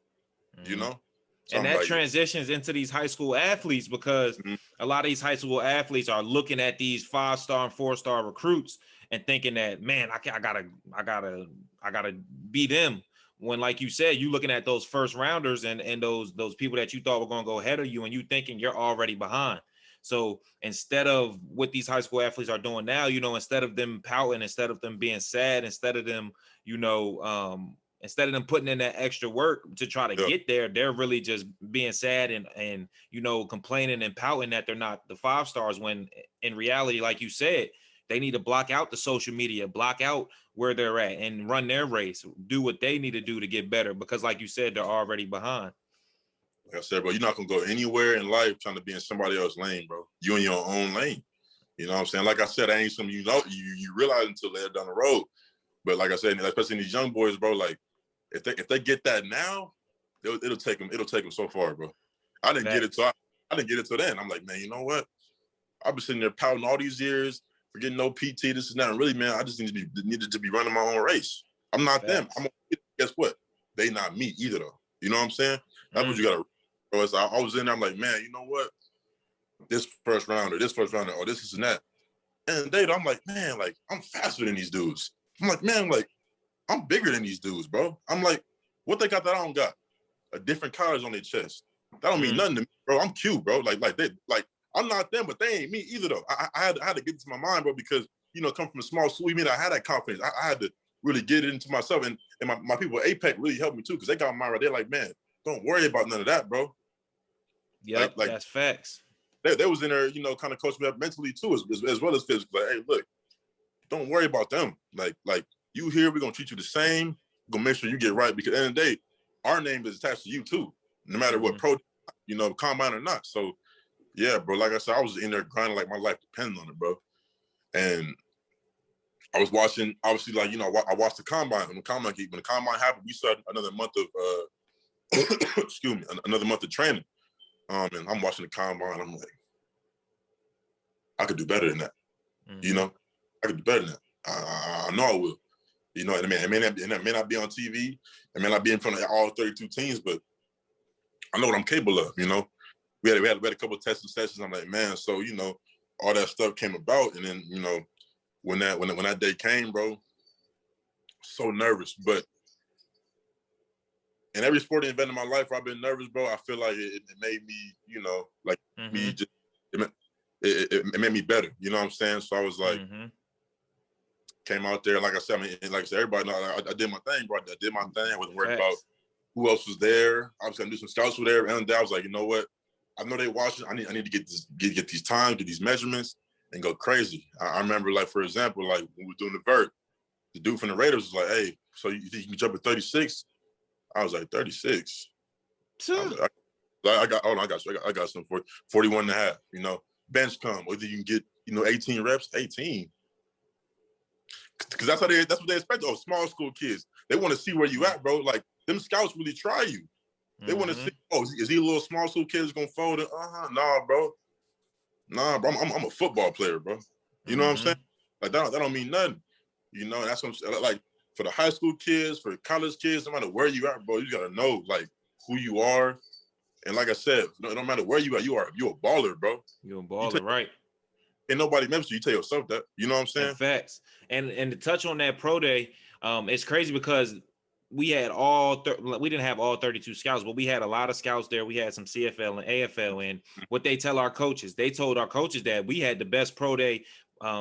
You know? So and that transitions into these high school athletes, because a lot of these high school athletes are looking at these 5-star and 4-star recruits and thinking that, man, I gotta be them. When, like you said, you looking at those first rounders and those people that you thought were gonna go ahead of you, and you thinking you're already behind. So instead of what these high school athletes are doing now, you know, instead of them pouting, instead of them being sad, instead of them, you know, instead of them putting in that extra work to try to get there, they're really just being sad and you know, complaining and pouting that they're not the 5-stars, when in reality, like you said, they need to block out the social media, block out where they're at and run their race, do what they need to do to get better, because like you said, they're already behind. Like I said, bro, you're not gonna go anywhere in life trying to be in somebody else's lane, bro. You in your own lane. You know what I'm saying? Like I said, I ain't something, you know, you realize until later down the road. But like I said, especially in these young boys, bro, like if they get that now, it'll take them so far, bro. I didn't get it till then. I'm like, man, you know what? I've been sitting there pouting all these years, forgetting no PT, this and that. And really, man, I just needed to be running my own race. I'm not them. Guess what? They not me either, though. You know what I'm saying? That's what you gotta. Bro, so I was in there. I'm like, man, you know what? This first round or this and that. And I'm like, man, like I'm faster than these dudes. I'm like, man, like I'm bigger than these dudes, bro. I'm like, what they got that I don't got? A different colors on their chest. That don't mean nothing to me, bro. I'm cute, bro. Like I'm not them, but they ain't me either, though. I had to get into my mind, bro, because come from a small school, I had that confidence. I had to really get it into myself, and my people at APEC really helped me too, because they got my mind right. They're like, man, don't worry about none of that, bro. Yeah, like, that's facts. They was in there, kind of coaching me up mentally too, as well as physically. Like, hey, look, don't worry about them. Like you here, we're gonna treat you the same. We're gonna make sure you get right, because at the end of the day, our name is attached to you too, no matter what pro, combine or not. So yeah, bro, like I said, I was in there grinding like my life depended on it, bro. And I was watching, obviously, like, I watched the combine. When the combine happened, we started another month of excuse me, another month of training. And I'm watching the combine, I'm like, I could do better than that. I could do better than that. I know I will. And it may not be on TV, it may not be in front of all 32 teams, but I know what I'm capable of, We had a couple of testing sessions. I'm like, man, so all that stuff came about, and then when that day came, bro, so nervous. But in every sporting event in my life where I've been nervous, bro, I feel like it made me, me just it made me better. You know what I'm saying? So I was like, came out there, like I said, everybody know I did my thing, bro. I did my thing. I wasn't worried about who else was there. Obviously, I knew some scouts were there, and I was like, you know what? I know they watching. I need to get these times, get these measurements, and go crazy. I remember, like, for example, like when we were doing the vert, the dude from the Raiders was like, "Hey, so you think you can jump at 36?" I was like, 36. I got some for 41 and a half. Bench come, whether you can get 18 reps, 18. Because that's what they expect. Oh, small school kids, they want to see where you at, bro. Like, them scouts really try you. They want to see, oh, is he a little small school kid that's gonna fold it? Nah, bro. I'm a football player, bro. You know what I'm saying? Like, that don't mean nothing. And that's what I'm saying. Like, for the high school kids, for college kids, no matter where you at, bro, you gotta know, like, who you are. And like I said, no matter where you at, you're a baller, bro. You're a baller, right? Ain't nobody members, you tell yourself that. You know what I'm saying? And facts. And to touch on that pro day, it's crazy because we had we didn't have all 32 scouts, but we had a lot of scouts there. We had some CFL and AFL. And what they tell our coaches, they told our coaches that we had the best pro day,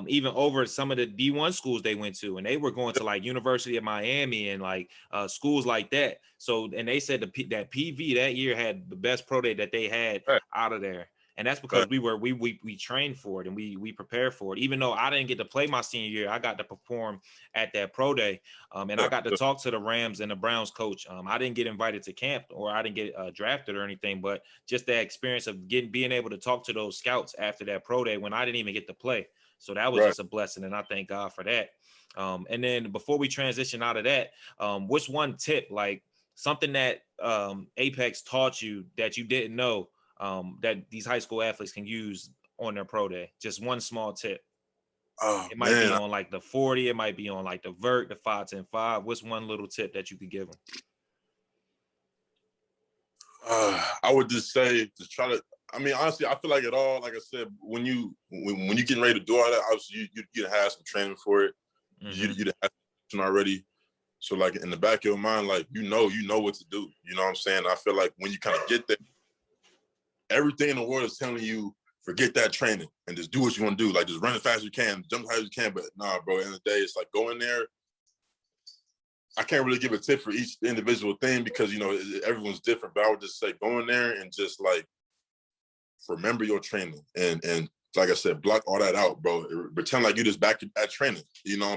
even over some of the D1 schools they went to. And they were going to like University of Miami and like schools like that. So, and they said that PV that year had the best pro day that they had out of there. And that's because we trained for it and we prepared for it. Even though I didn't get to play my senior year, I got to perform at that pro day. And I got to talk to the Rams and the Browns coach. I didn't get invited to camp, or I didn't get drafted or anything, but just that experience of being able to talk to those scouts after that pro day when I didn't even get to play. So that was just a blessing, and I thank God for that. And then before we transition out of that, what's one tip, like something that Apex taught you that you didn't know, that these high school athletes can use on their pro day? Just one small tip. It might be on like the 40, it might be on like the vert, the 5, 10, 5. What's one little tip that you could give them? I would just say, just try to, honestly, I feel like it all, like I said, when you getting ready to do all that, obviously you have some training for it. You have some already. So like in the back of your mind, like, you know what to do. You know what I'm saying? I feel like when you kind of get there, everything in the world is telling you, forget that training and just do what you want to do. Like, just run as fast as you can, jump as high as you can. But nah, bro, at the end of the day, it's like, go in there. I can't really give a tip for each individual thing because, everyone's different. But I would just say, go in there and just, like, remember your training. And like I said, block all that out, bro. Pretend like you just back at training.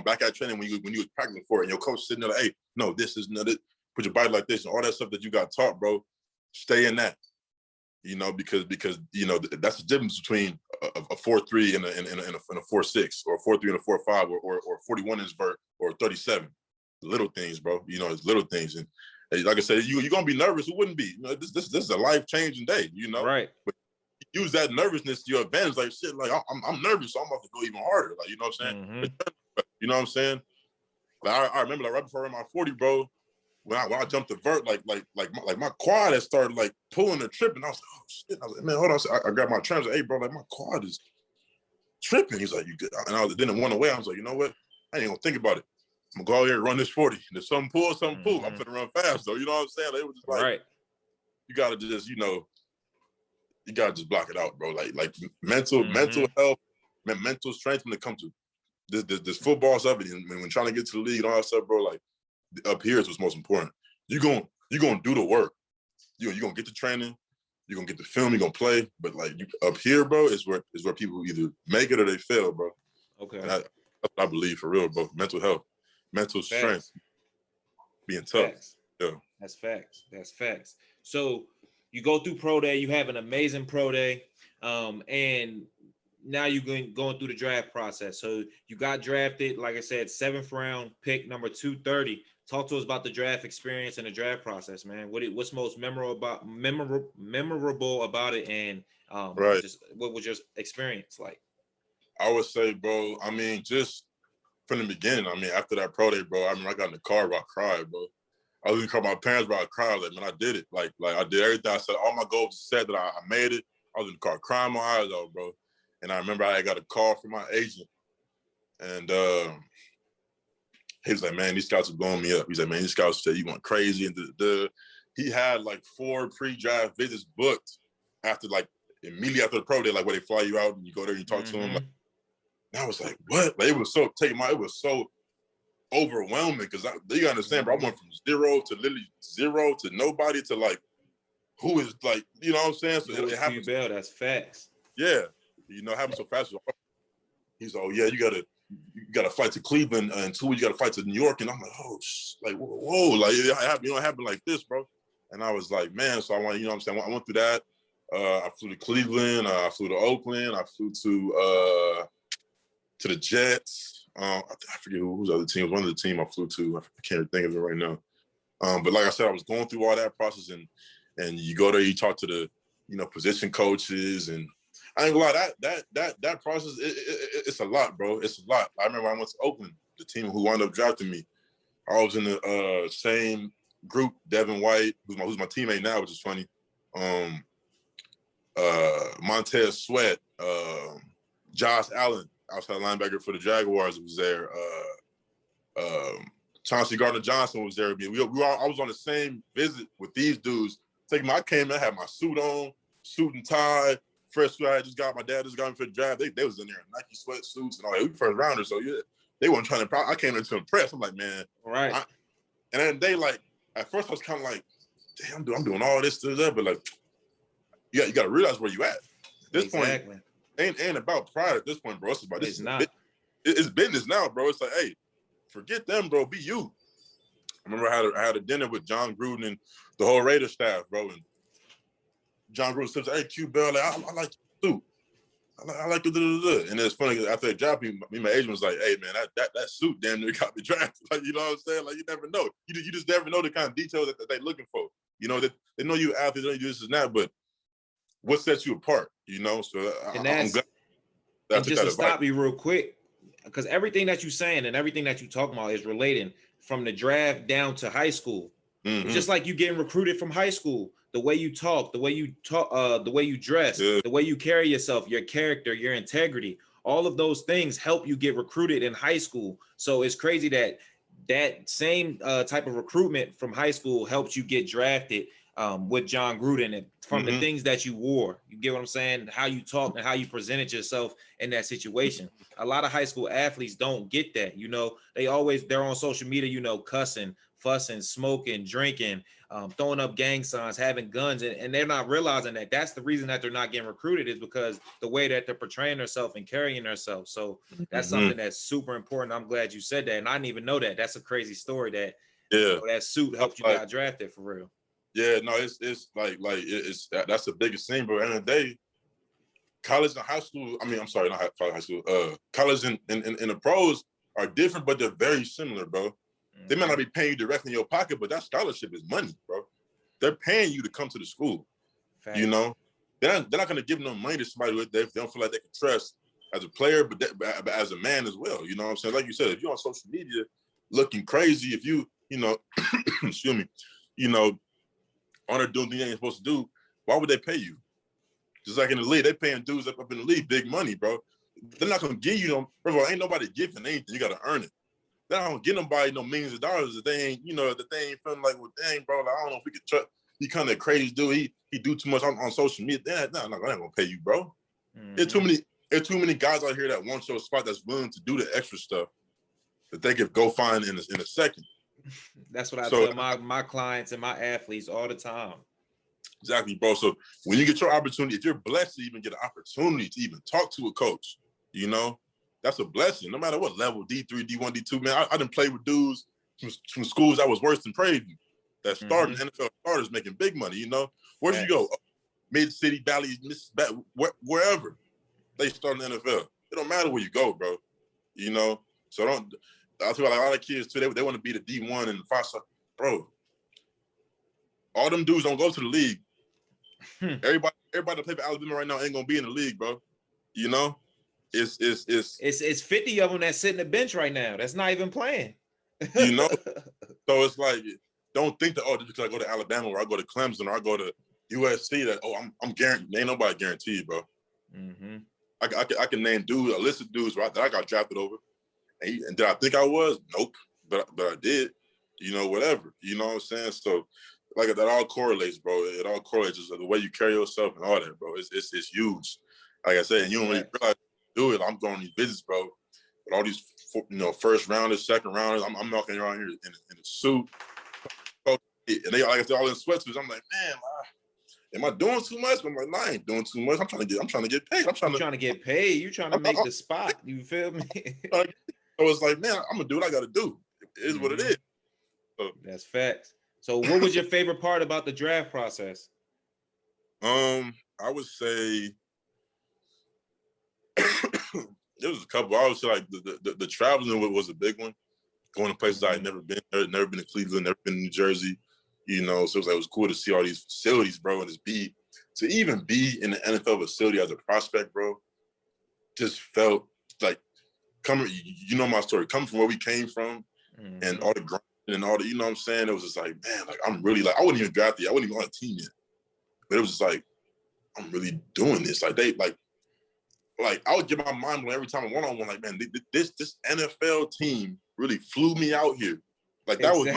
Back at training when you was practicing for it, and your coach sitting there like, hey, no, this is not it. Put your body like this, and all that stuff that you got taught, bro. Stay in that. you know, because you know that's the difference between a 4.3 and a 4.6 or a 4.3 and a 4.5 or 41 inch vert or 37. Little things, bro. You know, it's little things, and like I said, you're gonna be nervous. Who wouldn't be? You know, this is a life changing day. You know, right? But use that nervousness to your advantage. Like shit, like I'm nervous, so I'm about to go even harder. Like you know what I'm saying? Mm-hmm. You know what I'm saying? Like I remember like right before I ran my 40, bro. When I jumped the vert, like my quad had started like pulling and tripping. I was like, oh shit! I was like, man, hold on. So I grabbed my trainer. Like, hey, bro, like my quad is tripping. He's like, you good? And then it went away. I was like, you know what? I ain't gonna think about it. I'm gonna go out here and run this 40. And if something pull, something pull. I'm gonna run fast though. You know what I'm saying? Like, it was just like, right. You gotta just, you know, you gotta just block it out, bro. Like mental health, mental strength when it comes to this football stuff. And when trying to get to the league and all that stuff, bro, like up here is what's most important. You're gonna do the work. You're gonna get the training, you're gonna get the film, you're gonna play. But like up here, bro, is where people either make it or they fail, bro. Okay. And that's what I believe for real, bro. Mental health, mental strength, being tough. Facts. Yeah. That's facts. That's facts. So you go through pro day, you have an amazing pro day, and now you're going through the draft process. So you got drafted, like I said, 7th round pick, number 230. Talk to us about the draft experience and the draft process, man. What's most memorable about it, and right. just what was your experience like? I would say, bro, I mean, just from the beginning, I mean, after that pro day, bro, I remember I got in the car, bro, I cried, bro. I was in the car with my parents, bro, I cried. Like, man, I did it. Like I did everything. I said, all my goals said that I made it. I was in the car crying my eyes out, bro. And I remember I got a call from my agent. And he was like, man, these scouts are blowing me up. He's like, man, these scouts said you went crazy. And he had like 4 pre-draft visits booked after like immediately after the pro day, like where they fly you out and you go there and you talk to them. Like, and I was like, what? Like, it was so overwhelming because you gotta understand, bro. I went from 0 to literally 0 to nobody to like, who is like, you know what I'm saying? So it happened. That's facts. Yeah, you know, it happened so fast. He's like, oh yeah, you gotta fight to Cleveland, and 2 weeks you gotta fight to New York, and I'm like, oh, like whoa, like it happened like this, bro. And I was like, man, so I want, you know what I'm saying? I went through that. I flew to Cleveland. I flew to Oakland. I flew to the Jets. I forget whose other team. It was one of the team I flew to. I can't think of it right now. But like I said, I was going through all that process, and you go there, you talk to the, you know, position coaches, and I ain't gonna lie, that process, it's a lot, bro. It's a lot. I remember I went to Oakland, the team who wound up drafting me. I was in the same group, Devin White, who's my teammate now, which is funny. Montez Sweat, Josh Allen, outside linebacker for the Jaguars, was there. Chauncey Gardner-Johnson was there. I was on the same visit with these dudes. I came in, I had my suit on, suit and tie, fresh suit. My dad just got me for the draft. They was in there in Nike sweatsuits and all that. We first rounders, so yeah, they weren't trying to. I came in to impress. I'm like, man, right. And then they like, at first I was kind of like, damn, I'm doing all this to that, but like, you got to realize where you at. At this point, ain't about pride at this point, bro. It's about this. It's not. It's business now, bro. It's like, hey, forget them, bro. Be you. I remember I had a dinner with John Gruden and the whole Raiders staff, bro. And John Gruden says, "Hey, Q Bell, like, I like you too. I like you." And it's funny, after they dropped me, my agent was like, "Hey, man, that suit damn near got me drafted." Like, you know what I'm saying? Like, you never know. You just never know the kind of details that they're looking for. You know, that they know you athlete, they know you this and that, but what sets you apart? You know, so I'm glad. And just to stop you real quick, because everything that you're saying and everything that you're talking about is relating from the draft down to high school. Mm-hmm. It's just like you getting recruited from high school. The way you talk, the way you dress, the way you carry yourself, your character, your integrity, all of those things help you get recruited in high school. So it's crazy that same type of recruitment from high school helps you get drafted with John Gruden, and from the things that you wore. You get what I'm saying? How you talk and how you presented yourself in that situation. A lot of high school athletes don't get that. You know, they're on social media, you know, cussing, fussing, smoking, drinking, throwing up gang signs, having guns, and they're not realizing that that's the reason that they're not getting recruited, is because the way that they're portraying themselves and carrying themselves. So that's something that's super important. I'm glad you said that, and I didn't even know that. That's a crazy story that, you know, that suit helped you got drafted for real. Yeah, no, it's like it's that's the biggest thing, bro. At the end of the day, college and high school. I mean, I'm sorry, not high school. College and the pros are different, but they're very similar, bro. They might not be paying you directly in your pocket, but that scholarship is money, bro. They're paying you to come to the school. Fact. You know, they're not going to give no money to somebody if they don't feel like they can trust as a player, but as a man as well. You know what I'm saying? Like you said, if you're on social media looking crazy, if you know, excuse me, you know, aren't doing things you ain't supposed to do, why would they pay you? Just like in the league, they paying dudes up in the league big money, bro. They're not going to give you them. First of all, ain't nobody giving anything. You got to earn it. They don't get nobody no millions of dollars if they ain't, you know, that they ain't feeling like, well, dang, bro, like, I don't know if we could trust. He kind of crazy dude. He do too much on social media. They're not gonna pay you, bro. There's too many guys out here that want your spot that's willing to do the extra stuff that they could go find in a second. That's what I tell my clients and my athletes all the time. Exactly, bro. So when you get your opportunity, if you're blessed to even get an opportunity to even talk to a coach, you know, that's a blessing. No matter what level, D3, D1, D2, man. I didn't play with dudes from schools that was worse than Prairie View. That started NFL starters making big money, you know. Where'd you go? Mid-City, Valley, wherever. They start in the NFL. It don't matter where you go, bro. You know? So I feel like a lot of kids too, they want to be the D1 and the 5-star. Bro, all them dudes don't go to the league. Everybody that play for Alabama right now ain't gonna be in the league, bro. You know? It's 50 of them that sit in the bench right now. That's not even playing. You know? So it's like, don't think that, just because I go to Alabama or I go to Clemson or I go to USC that, I'm guaranteed. Ain't nobody guaranteed, bro. I can name a list of dudes that I got drafted over. And did I think I was? Nope. But I did. You know, whatever. You know what I'm saying? So like that all correlates, bro. It all correlates just the way you carry yourself and all that, bro. It's huge. Like I said, and you don't really realize do it. I'm going on these visits, bro. With all these, first rounders, second rounders, I'm knocking around here in a suit, and they like they're all in sweatsuits. I'm like, man, am I doing too much? I'm like, no, I ain't doing too much. I'm trying to get paid. I'm trying to get paid. You trying to make the spot. You feel me? So it's like, man, I'm gonna do what I got to do. It is what it is. So, that's facts. So, what was your favorite part about the draft process? I would say. There was a couple. I would say like the traveling was a big one. Going to places I had never been. Never been to Cleveland. Never been to New Jersey. You know, so it was cool to see all these facilities, bro, and to even be in the NFL facility as a prospect, bro. Just felt like you know my story. Coming from where we came from, and all the grind and all the, you know what I'm saying. It was just like, man, like I'm really like I wasn't even drafted. I wasn't even on a team yet, but it was just like I'm really doing this. Like I would get my mind blown every time I one-on-one. Like, man, this NFL team really flew me out here. Like that was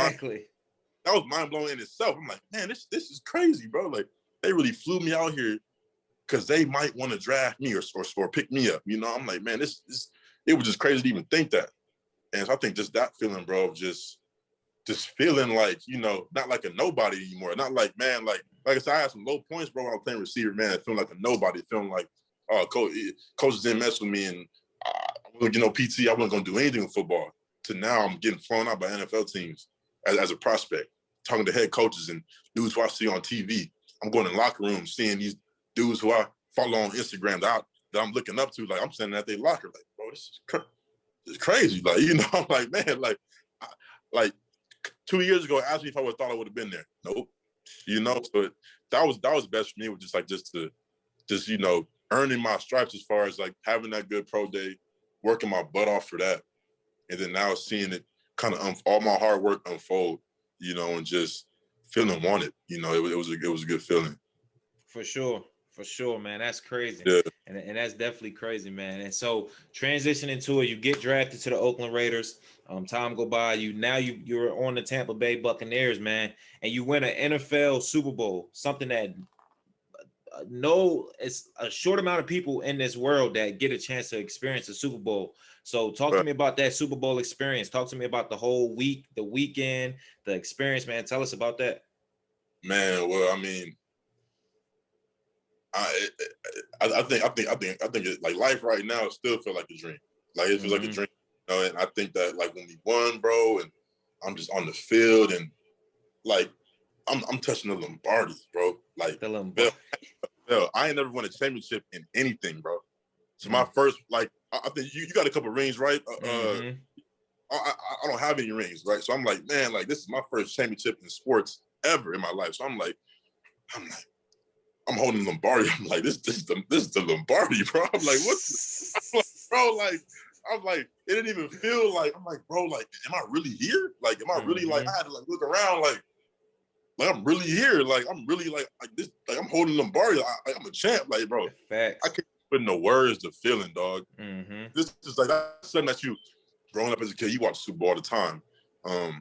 mind blowing in itself. I'm like, man, this is crazy, bro. Like they really flew me out here because they might want to draft me or pick me up. You know, I'm like, man, this it was just crazy to even think that. And so I think just that feeling, bro, of just feeling like, you know, not like a nobody anymore. Not like, man, like I said, I had some low points, bro, when I was playing receiver, man, feeling like a nobody, feeling like, coaches didn't mess with me and I wasn't getting no PT. I wasn't going to do anything with football. To now I'm getting flown out by NFL teams as a prospect, talking to head coaches and dudes who I see on TV. I'm going in locker rooms, seeing these dudes who I follow on Instagram that I'm looking up to. Like, I'm standing at their locker like, bro, this is crazy. Like, you know, I'm like, man, like 2 years ago, asked me if I would have thought I would have been there. Nope. You know, so that was best for me, was just you know, earning my stripes as far as like having that good pro day, working my butt off for that. And then now seeing it kind of all my hard work unfold, you know, and just feeling wanted, you know, it was a good feeling. For sure, man. That's crazy. Yeah. And that's definitely crazy, man. And so transitioning to it, you get drafted to the Oakland Raiders. Time go by, you're on the Tampa Bay Buccaneers, man, and you win an NFL Super Bowl, something that it's a short amount of people in this world that get a chance to experience a Super Bowl. So talk to me about that Super Bowl experience. Talk to me about the whole week, the weekend, the experience, man. Tell us about that. Man, well, I mean, I think it, like life right now still feel like a dream. Like it feels like a dream, you know. And I think that like when we won, bro, and I'm just on the field and like I'm touching the Lombardi, bro. Like the Lombardi. I ain't never won a championship in anything, bro. So my first, like, I think you got a couple rings, right? I don't have any rings, right? So I'm like, man, like this is my first championship in sports ever in my life. So I'm holding Lombardi. I'm like, this is the Lombardi, bro. I'm like, what? I'm like, it didn't even feel like. I'm like, bro, like, am I really here? Like, am I really like? I had to like look around, like I'm really here. Like, I'm really like this. Like, I'm holding Lombardi. I'm a champ, like, bro. Facts. I can't put in the words the feeling, dog. This is like that's something that you, growing up as a kid, you watch Super Bowl all the time,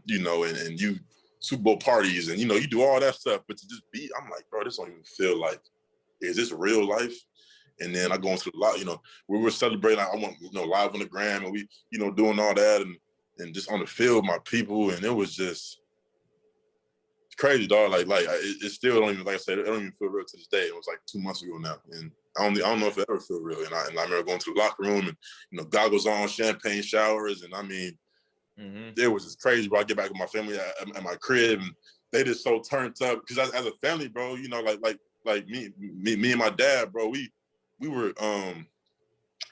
you know, and you Super Bowl parties, and you know, you do all that stuff. But to just be, I'm like, bro, this don't even feel like, is this real life? And then I go into the lot, you know, we were celebrating. I went, you know, live on the gram, and we, you know, doing all that, and just on the field, my people, and it was just crazy, dog. Like it still don't even, like I said, it don't even feel real to this day. It was like 2 months ago now, and I don't know if it ever feel real. And I remember going to the locker room, and you know, goggles on, champagne showers, and I mean, it was just crazy. Bro, I get back with my family at my crib, and they just so turned up because as a family, bro, you know, like me and my dad, bro, we were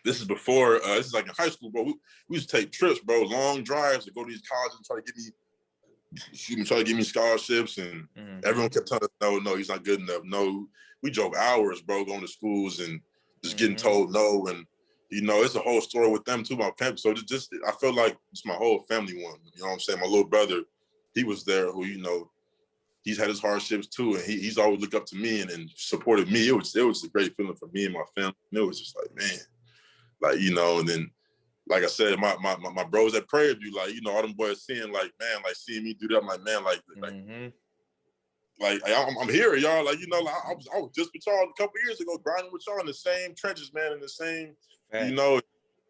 this is before this is like in high school, bro. We used to take trips, bro, long drives to go to these colleges and try to give me scholarships, and everyone kept telling us, no, he's not good enough. No, we drove hours, bro, going to schools and just getting told no, and you know, it's a whole story with them too, my family. So just I feel like it's my whole family one. You know what I'm saying? My little brother, he was there, who, you know, he's had his hardships too, and he's always looked up to me and supported me. It was a great feeling for me and my family. And it was just like, man, like, you know, and then like I said, my bros at Prairie View, like, you know, all them boys seeing, like, man, like seeing me do that, I'm like, man, like I'm here, y'all. Like, you know, like, I was just with y'all a couple years ago, grinding with y'all in the same trenches, man, in the same, you know.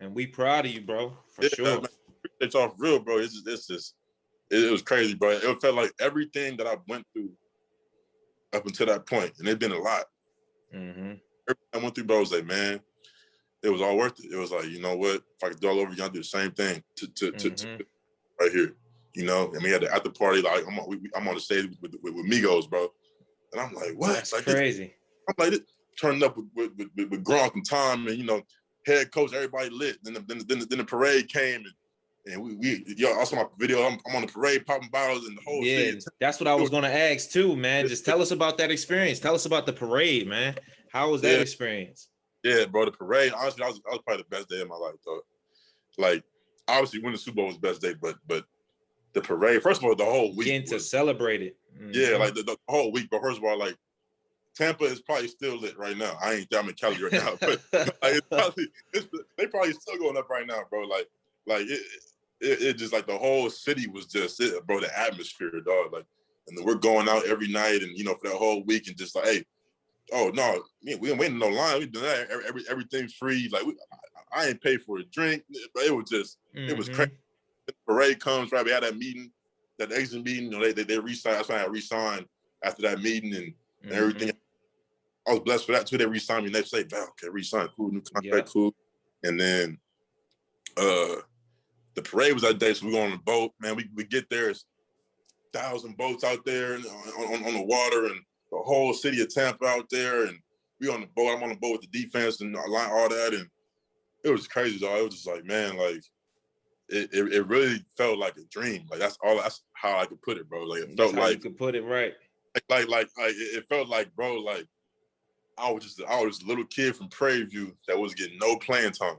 And we proud of you, bro, for sure. Man, it's all real, bro. It was crazy, bro. It felt like everything that I went through up until that point, and it's been a lot. Everything I went through, bro, was like, man, it was all worth it. It was like, you know what? If I could do all over again, I'd do the same thing to right here, you know. And we had the after party, like I'm on the stage with Migos, bro, and I'm like, what? That's like, crazy. I'm like, turning up with Gronk and Tom, and you know, head coach, everybody lit. Then the parade came, and we yo, I saw my video. I'm on the parade popping bottles and the whole city. That's what I was gonna ask too, man. Just tell us about that experience. Tell us about the parade, man. How was that experience? Yeah, bro, the parade. Honestly, that was probably the best day of my life, though. Like, obviously, winning the Super Bowl was the best day, but the parade. First of all, the whole week. Getting to celebrate it. Yeah, like the whole week. But first of all, like, Tampa is probably still lit right now. I ain't down in Cali right now, but like, they probably still going up right now, bro. Like it just like the whole city was just it, bro. The atmosphere, dog. Like, and then we're going out every night, and you know, for that whole week, and just like, hey, oh no, we ain't waiting no line. We doing that. Everything's free. Like I ain't paid for a drink, but it was just it was crazy. The parade comes, right? We had that meeting, that exit meeting. You know, they re-signed. That's why I re-signed after that meeting and everything. I was blessed for that too. They re-signed me next day. Okay, re-signed, cool, new contract, cool. And then the parade was that day, so we go on the boat. Man, we get there. It's 1,000 boats out there on the water, and the whole city of Tampa out there, and we on the boat. I'm on the boat with the defense and all that, and it was crazy, though. It was just like, man, like it really felt like a dream. Like that's how I could put it, bro. Like it felt like you could put it right. Like it felt like, bro, like I was just a little kid from Prairie View that was getting no playing time.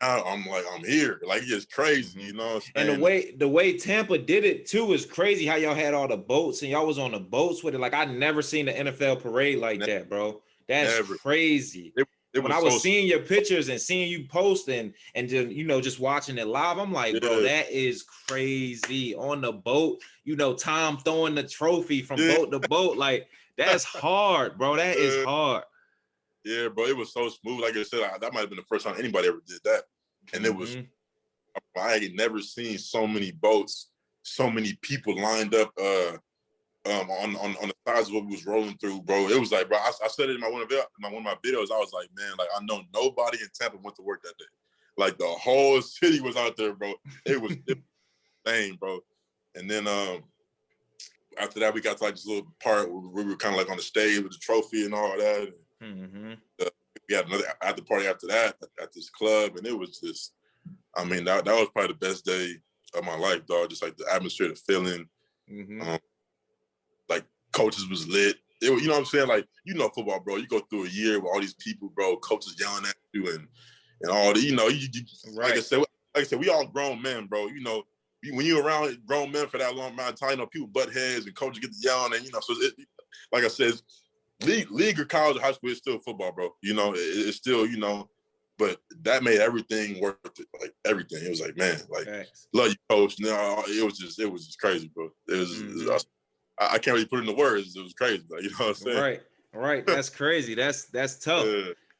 I'm like, I'm here. Like, it's crazy, you know what I'm saying? And the way Tampa did it too is crazy. How y'all had all the boats and y'all was on the boats with it. Like, I never seen the NFL parade like that, bro. That's crazy. When I was seeing your pictures and seeing you posting and just, you know, just watching it live, I'm like, bro, that is crazy. On the boat, you know, Tom throwing the trophy from boat to boat. Like, that's hard, bro. That is hard. Yeah, bro, it was so smooth. Like I said, that might have been the first time anybody ever did that. And it was, I had never seen so many boats, so many people lined up on the sides of what we was rolling through, bro. It was like, bro, I said it in one of my videos. I was like, man, like, I know nobody in Tampa went to work that day. Like, the whole city was out there, bro. It was insane, bro. And then after that, we got to like this little part where we were kind of like on the stage with the trophy and all that. And, we had another after party after that at this club, and it was just, I mean, that was probably the best day of my life, dog. Just like the atmosphere, the feeling, like coaches was lit. It was, you know what I'm saying? Like, you know, football, bro. You go through a year with all these people, bro. Coaches yelling at you and all the, you know, right. Like I said, we all grown men, bro. You know, when you're around grown men for that long amount of time, you know, people butt heads and coaches get to yelling, and you know, so like I said, league or college or high school is still football, bro. You know, it's still, you know, but that made everything worth it, like everything. It was like, man, like, love you, coach. No, it was just crazy, bro. It was I can't really put it into words. It was crazy, but you know what I'm saying? Right. That's crazy. That's tough.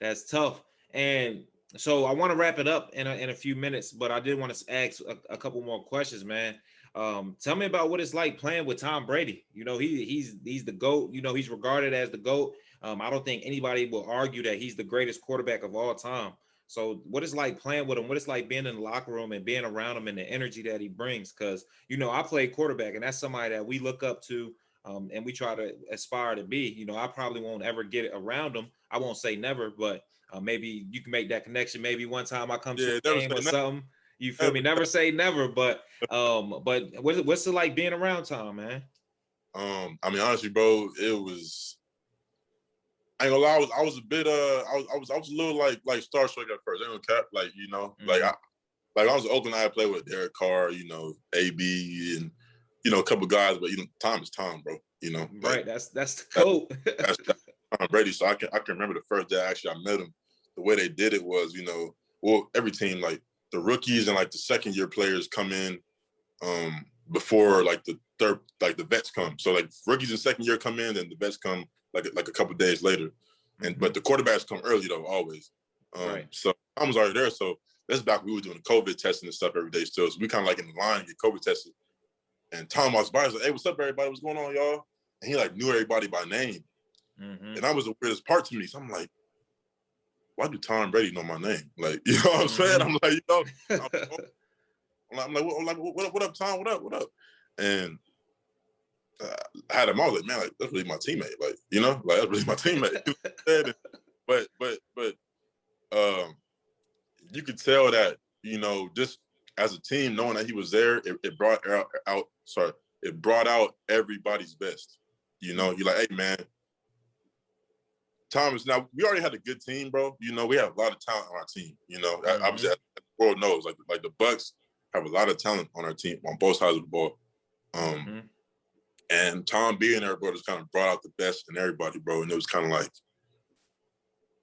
That's tough. And so I want to wrap it up in a few minutes, but I did want to ask a couple more questions, man. Tell me about what it's like playing with Tom Brady. You know, he's the GOAT. You know, he's regarded as the GOAT. I don't think anybody will argue that he's the greatest quarterback of all time. So what it's like playing with him, what it's like being in the locker room and being around him and the energy that he brings. Because, you know, I play quarterback, and that's somebody that we look up to and we try to aspire to be. You know, I probably won't ever get around him. I won't say never, but maybe you can make that connection. Maybe one time I come to a game or something. You feel me? Never say never, but what's it like being around Tom, man? I mean, honestly, bro, it was, I ain't gonna lie, I was a bit I was a little like starstruck at first. I don't cap, like, you know, like I was in Oakland, I had played with Derek Carr, you know, AB, and you know, a couple guys, but you know, Tom is Tom, bro. You know, right? Like, that's the code. That's Tom Brady. So I can remember the first day actually I met him. The way they did it was, you know, well, every team, like the rookies and like the second year players come in before like the third, like the vets come. So like rookies and second year come in, and the vets come like a couple of days later. And but the quarterbacks come early though, always. Right. So Tom was already there. So that's back when we were doing the COVID testing and stuff every day still. So we kind of like in the line get COVID tested. And Tom was by, like, hey, what's up, everybody? What's going on, y'all? And he like knew everybody by name. And that was the weirdest part to me. So I'm like, why do Tom Brady know my name? Like, you know what I'm saying? I'm like, you know, I'm like, what up, Tom? What up? And I had him all like, man, like, that's really my teammate. Like, you know, like, that's really my teammate. but you could tell that, you know, just as a team, knowing that he was there, it brought out everybody's best. You know, you're like, hey, man, Thomas, now we already had a good team, bro. You know, we have a lot of talent on our team. You know, obviously, the world knows, like the Bucks have a lot of talent on our team on both sides of the ball. And Tom being there, bro, just kind of brought out the best in everybody, bro. And it was kind of like,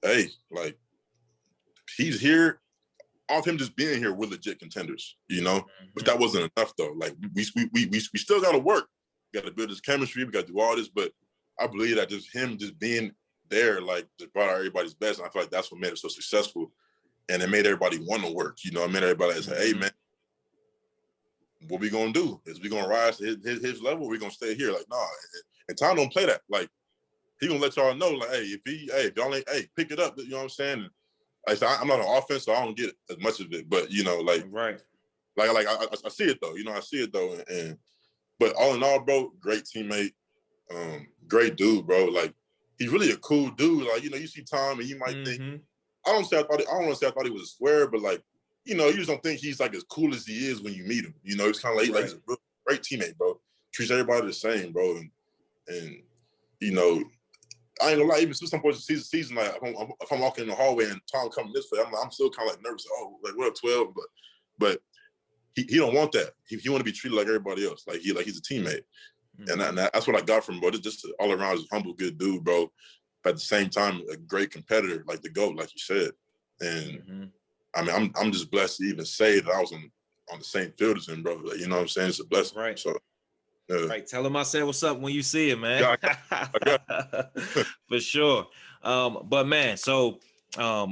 hey, like, he's here. Off him just being here, we're legit contenders, you know. But that wasn't enough, though. Like, we still got to work. We got to build this chemistry. We got to do all this. But I believe that just him just being there, like, just brought out everybody's best. And I feel like that's what made it so successful. And it made everybody want to work. You know, it made everybody say, hey, man, what we gonna do? Is we gonna rise to his level? Or we gonna stay here? Like, nah. And Tom don't play that. Like, he gonna let y'all know, like, hey, if y'all ain't, hey, pick it up. You know what I'm saying? And like, so I'm not an offense, so I don't get as much of it. But you know, like, right, like I see it though. You know, I see it though. And but all in all, bro, great teammate, great dude, bro. Like, he's really a cool dude. Like, you know, you see Tom and you might think, I don't want to say I thought he was a square, but like, you know, you just don't think he's like as cool as he is when you meet him. You know, it's kind of like he's a real great teammate, bro. Treats everybody the same, bro. And you know, I ain't gonna lie, even some points of the season, like if I'm walking in the hallway and Tom coming this way, I'm still kind of like nervous. Oh, like, what up, 12? But he don't want that. He want to be treated like everybody else. Like he's a teammate, and that's what I got from him, bro. Just all around, just humble, good dude, bro. But at the same time, a great competitor, like the GOAT, like you said. And I mean, I'm just blessed to even say that I was on the same field as him, bro. Like, you know what I'm saying? It's a blessing. Right. So, right. Tell him I said what's up when you see him, man. I got for sure. But man, so I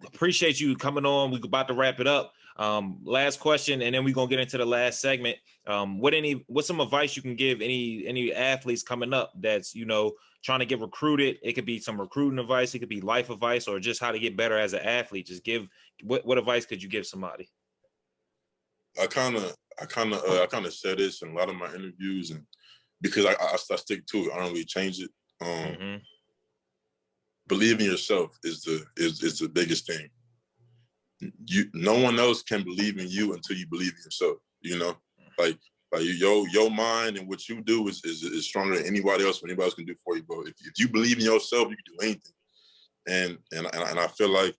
appreciate you coming on. We're about to wrap it up. Last question, and then we're gonna get into the last segment. What's some advice you can give any athletes coming up that's, you know, trying to get recruited? It could be some recruiting advice, it could be life advice, or just how to get better as an athlete. Just give what advice could you give somebody? I kind of said this in a lot of my interviews, and because I stick to it. I don't really change it. Believe in yourself is the biggest thing. No one else can believe in you until you believe in yourself. You know, like your mind and what you do is stronger than anybody else. What anybody else can do for you, bro. If you believe in yourself, you can do anything. And I feel like,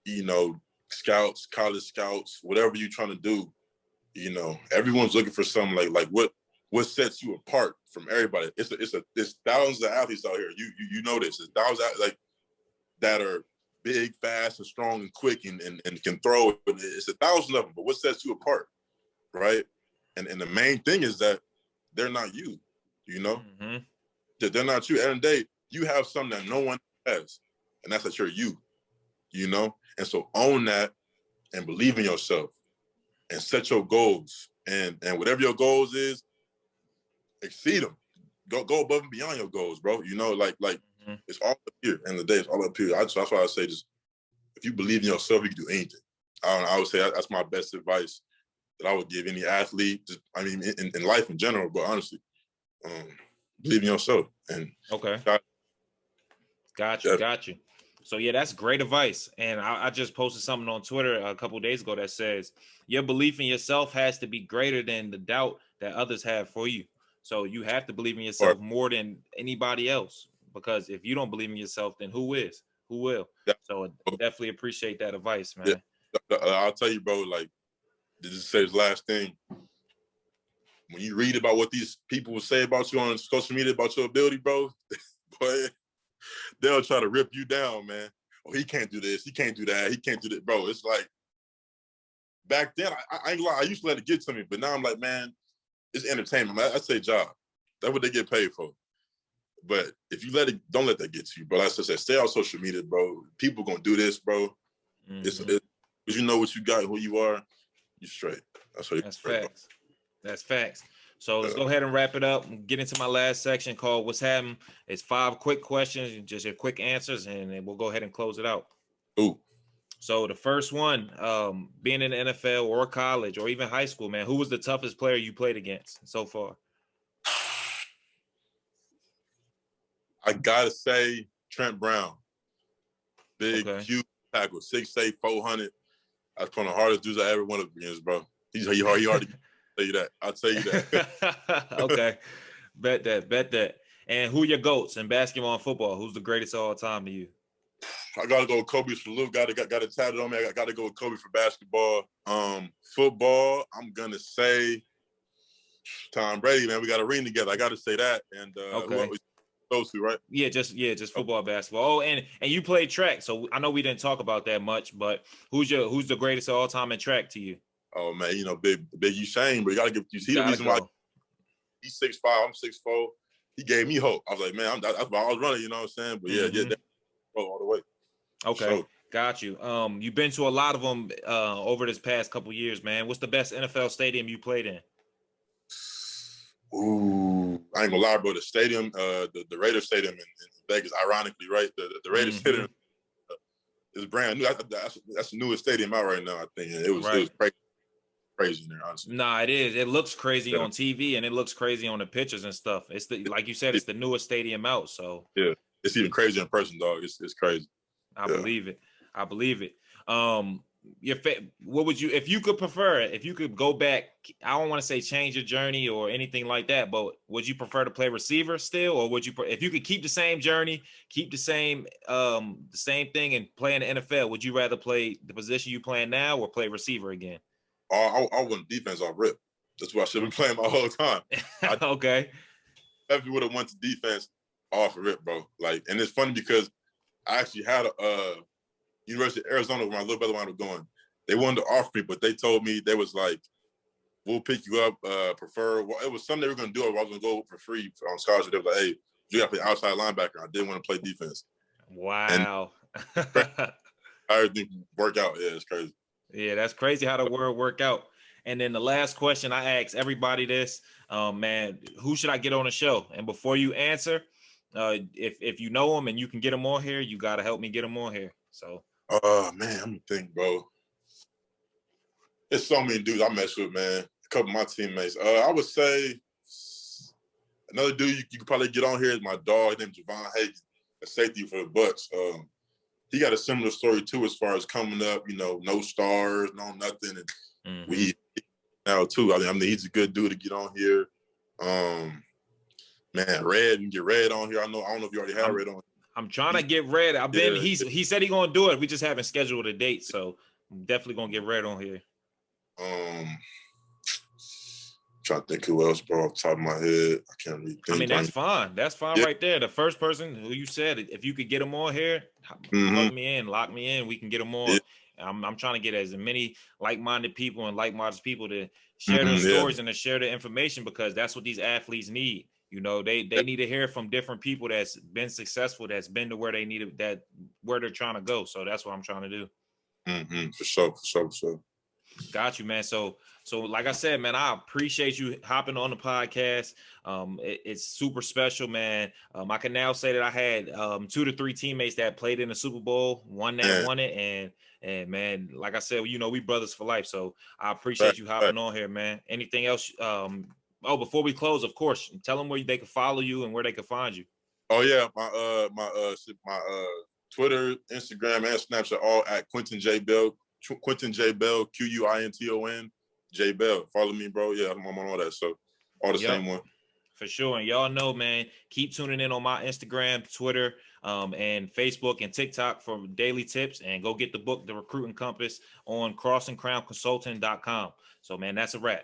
you know, scouts, college scouts, whatever you're trying to do, you know, everyone's looking for something like what sets you apart from everybody. It's thousands of athletes out here. You know this. There's thousands like that are big, fast, and strong, and quick, and can throw. It's 1,000 of them. But what sets you apart, right? And the main thing is that they're not you. You know, that they're not you. At the end of the day, you have something that no one has, and that's that you're you. You know, and so own that and believe in yourself and set your goals. And whatever your goals is, exceed them. Go above and beyond your goals, bro. You know, like it's all up here. End of the day, it's all up here. That's why I say, just if you believe in yourself, you can do anything. I would say that's my best advice that I would give any athlete. Just, I mean, in life in general, but honestly, believe in yourself. And got you. So yeah, that's great advice. And I just posted something on Twitter a couple of days ago that says your belief in yourself has to be greater than the doubt that others have for you. So you have to believe in yourself more than anybody else, because if you don't believe in yourself, then who is? Who will? Yeah. So I definitely appreciate that advice, man. Yeah. I'll tell you, bro, like, just say this last thing. When you read about what these people will say about you on social media about your ability, bro, boy, they'll try to rip you down, man. Oh, he can't do this. He can't do that. He can't do that. Bro, it's like, back then, I ain't lie. I used to let it get to me, but now I'm like, man, it's entertainment. I say job. That's what they get paid for. But if you don't let that get to you, bro. Like I said, stay on social media, bro. People gonna do this, bro. It's because you know what you got, who you are, you straight. That's facts. That's facts. So let's go ahead and wrap it up and get into my last section called What's Happening. It's 5 quick questions, just your quick answers, and then we'll go ahead and close it out. Ooh. So the first one, being in the NFL or college or even high school, man, who was the toughest player you played against so far? I gotta say Trent Brown. Big, huge tackle, 6'8", 400. That's one of the hardest dudes I ever went up against, bro. He hard to tell you that. I'll tell you that. Okay. Bet that. And who are your GOATs in basketball and football? Who's the greatest of all time to you? I gotta go with Kobe for Luke. Got it tatted on me. I gotta go with Kobe for basketball. Football, I'm gonna say Tom Brady, man. We got a ring together. I gotta say that. And those two, right? Yeah, just football, basketball. Oh, and you played track, so I know we didn't talk about that much, but who's the greatest of all time in track to you? Oh man, you know, big Usain, but you gotta give you see the reason why he's 6'5", I'm 6'4". He gave me hope. I was like, man, that's why I was running, you know what I'm saying? But yeah, all the way. Okay, so, got you. You've been to a lot of them over this past couple years, man. What's the best NFL stadium you played in? Ooh, I ain't gonna lie, bro. The stadium, the Raiders Stadium in Vegas, ironically, right? The Raiders Stadium is brand new. That's the newest stadium out right now, I think. And it was crazy in there, honestly. Nah, it is. It looks crazy on TV, and it looks crazy on the pictures and stuff. It's like you said, it's the newest stadium out. So yeah, it's even crazier in person, dog. It's crazy. I believe it. What would you, if you could prefer it, if you could go back, I don't want to say change your journey or anything like that, but would you prefer to play receiver still, or would you, if you could keep the same journey, keep the same thing and play in the NFL, would you rather play the position you playing now or play receiver again? I want defense off rip. That's what I should have been playing my whole time. Okay. If you would have went to defense off rip, bro. Like, and it's funny because I actually had a University of Arizona where my little brother wound up going. They wanted to offer me, but they told me, they was like, we'll pick you up, it was something they were going to do. I was going to go for free on scholarship. They were like, hey, you got to play outside linebacker. I didn't want to play defense. Wow. Everything work out. Yeah, it's crazy. Yeah, that's crazy how the world work out. And then the last question I ask everybody this, man, who should I get on the show? And before you answer, if you know them and you can get them on here, you got to help me get them on here. So. Man, I'm gonna think, bro. There's so many dudes I mess with, man. A couple of my teammates. I would say Another dude you could probably get on here is my dog named Javon Hagan, a safety for the Bucks. He got a similar story too, as far as coming up, you know, no stars, no nothing, and we now too. I mean, he's a good dude to get on here. Man, Red, you can get Red on here. I don't know if you already have Red on. I'm trying to get Red. He said he gonna do it. We just haven't scheduled a date, so I'm definitely gonna get Red on here. Trying to think who else, bro, off the top of my head. I can't really think. I mean, that's fine. That's fine right there. The first person who you said, if you could get him on here, lock me in. We can get him on. Yeah. I'm trying to get as many like-minded people and like-minded people to share their stories and to share their information, because that's what these athletes need. You know, they need to hear from different people that's been successful, that's been to where they need it, where they're trying to go. So that's what I'm trying to do. For sure. Got you, man. So like I said, man, I appreciate you hopping on the podcast. It's super special, man. I can now say that I had 2 to 3 teammates that played in the Super Bowl, one that won it, and man, like I said, you know, we brothers for life. So I appreciate you hopping on here, man. Anything else? Before we close, of course, tell them where they can follow you and where they can find you. Oh yeah, my Twitter, Instagram, and Snapchat all at Quinton J Bell. Quinton J Bell, Quinton J Bell. Follow me, bro. Yeah, I'm on all that. So all the same one. For sure. And y'all know, man, keep tuning in on my Instagram, Twitter, and Facebook and TikTok for daily tips, and go get the book, The Recruiting Compass, on crossandcrownconsulting.com. So, man, that's a wrap.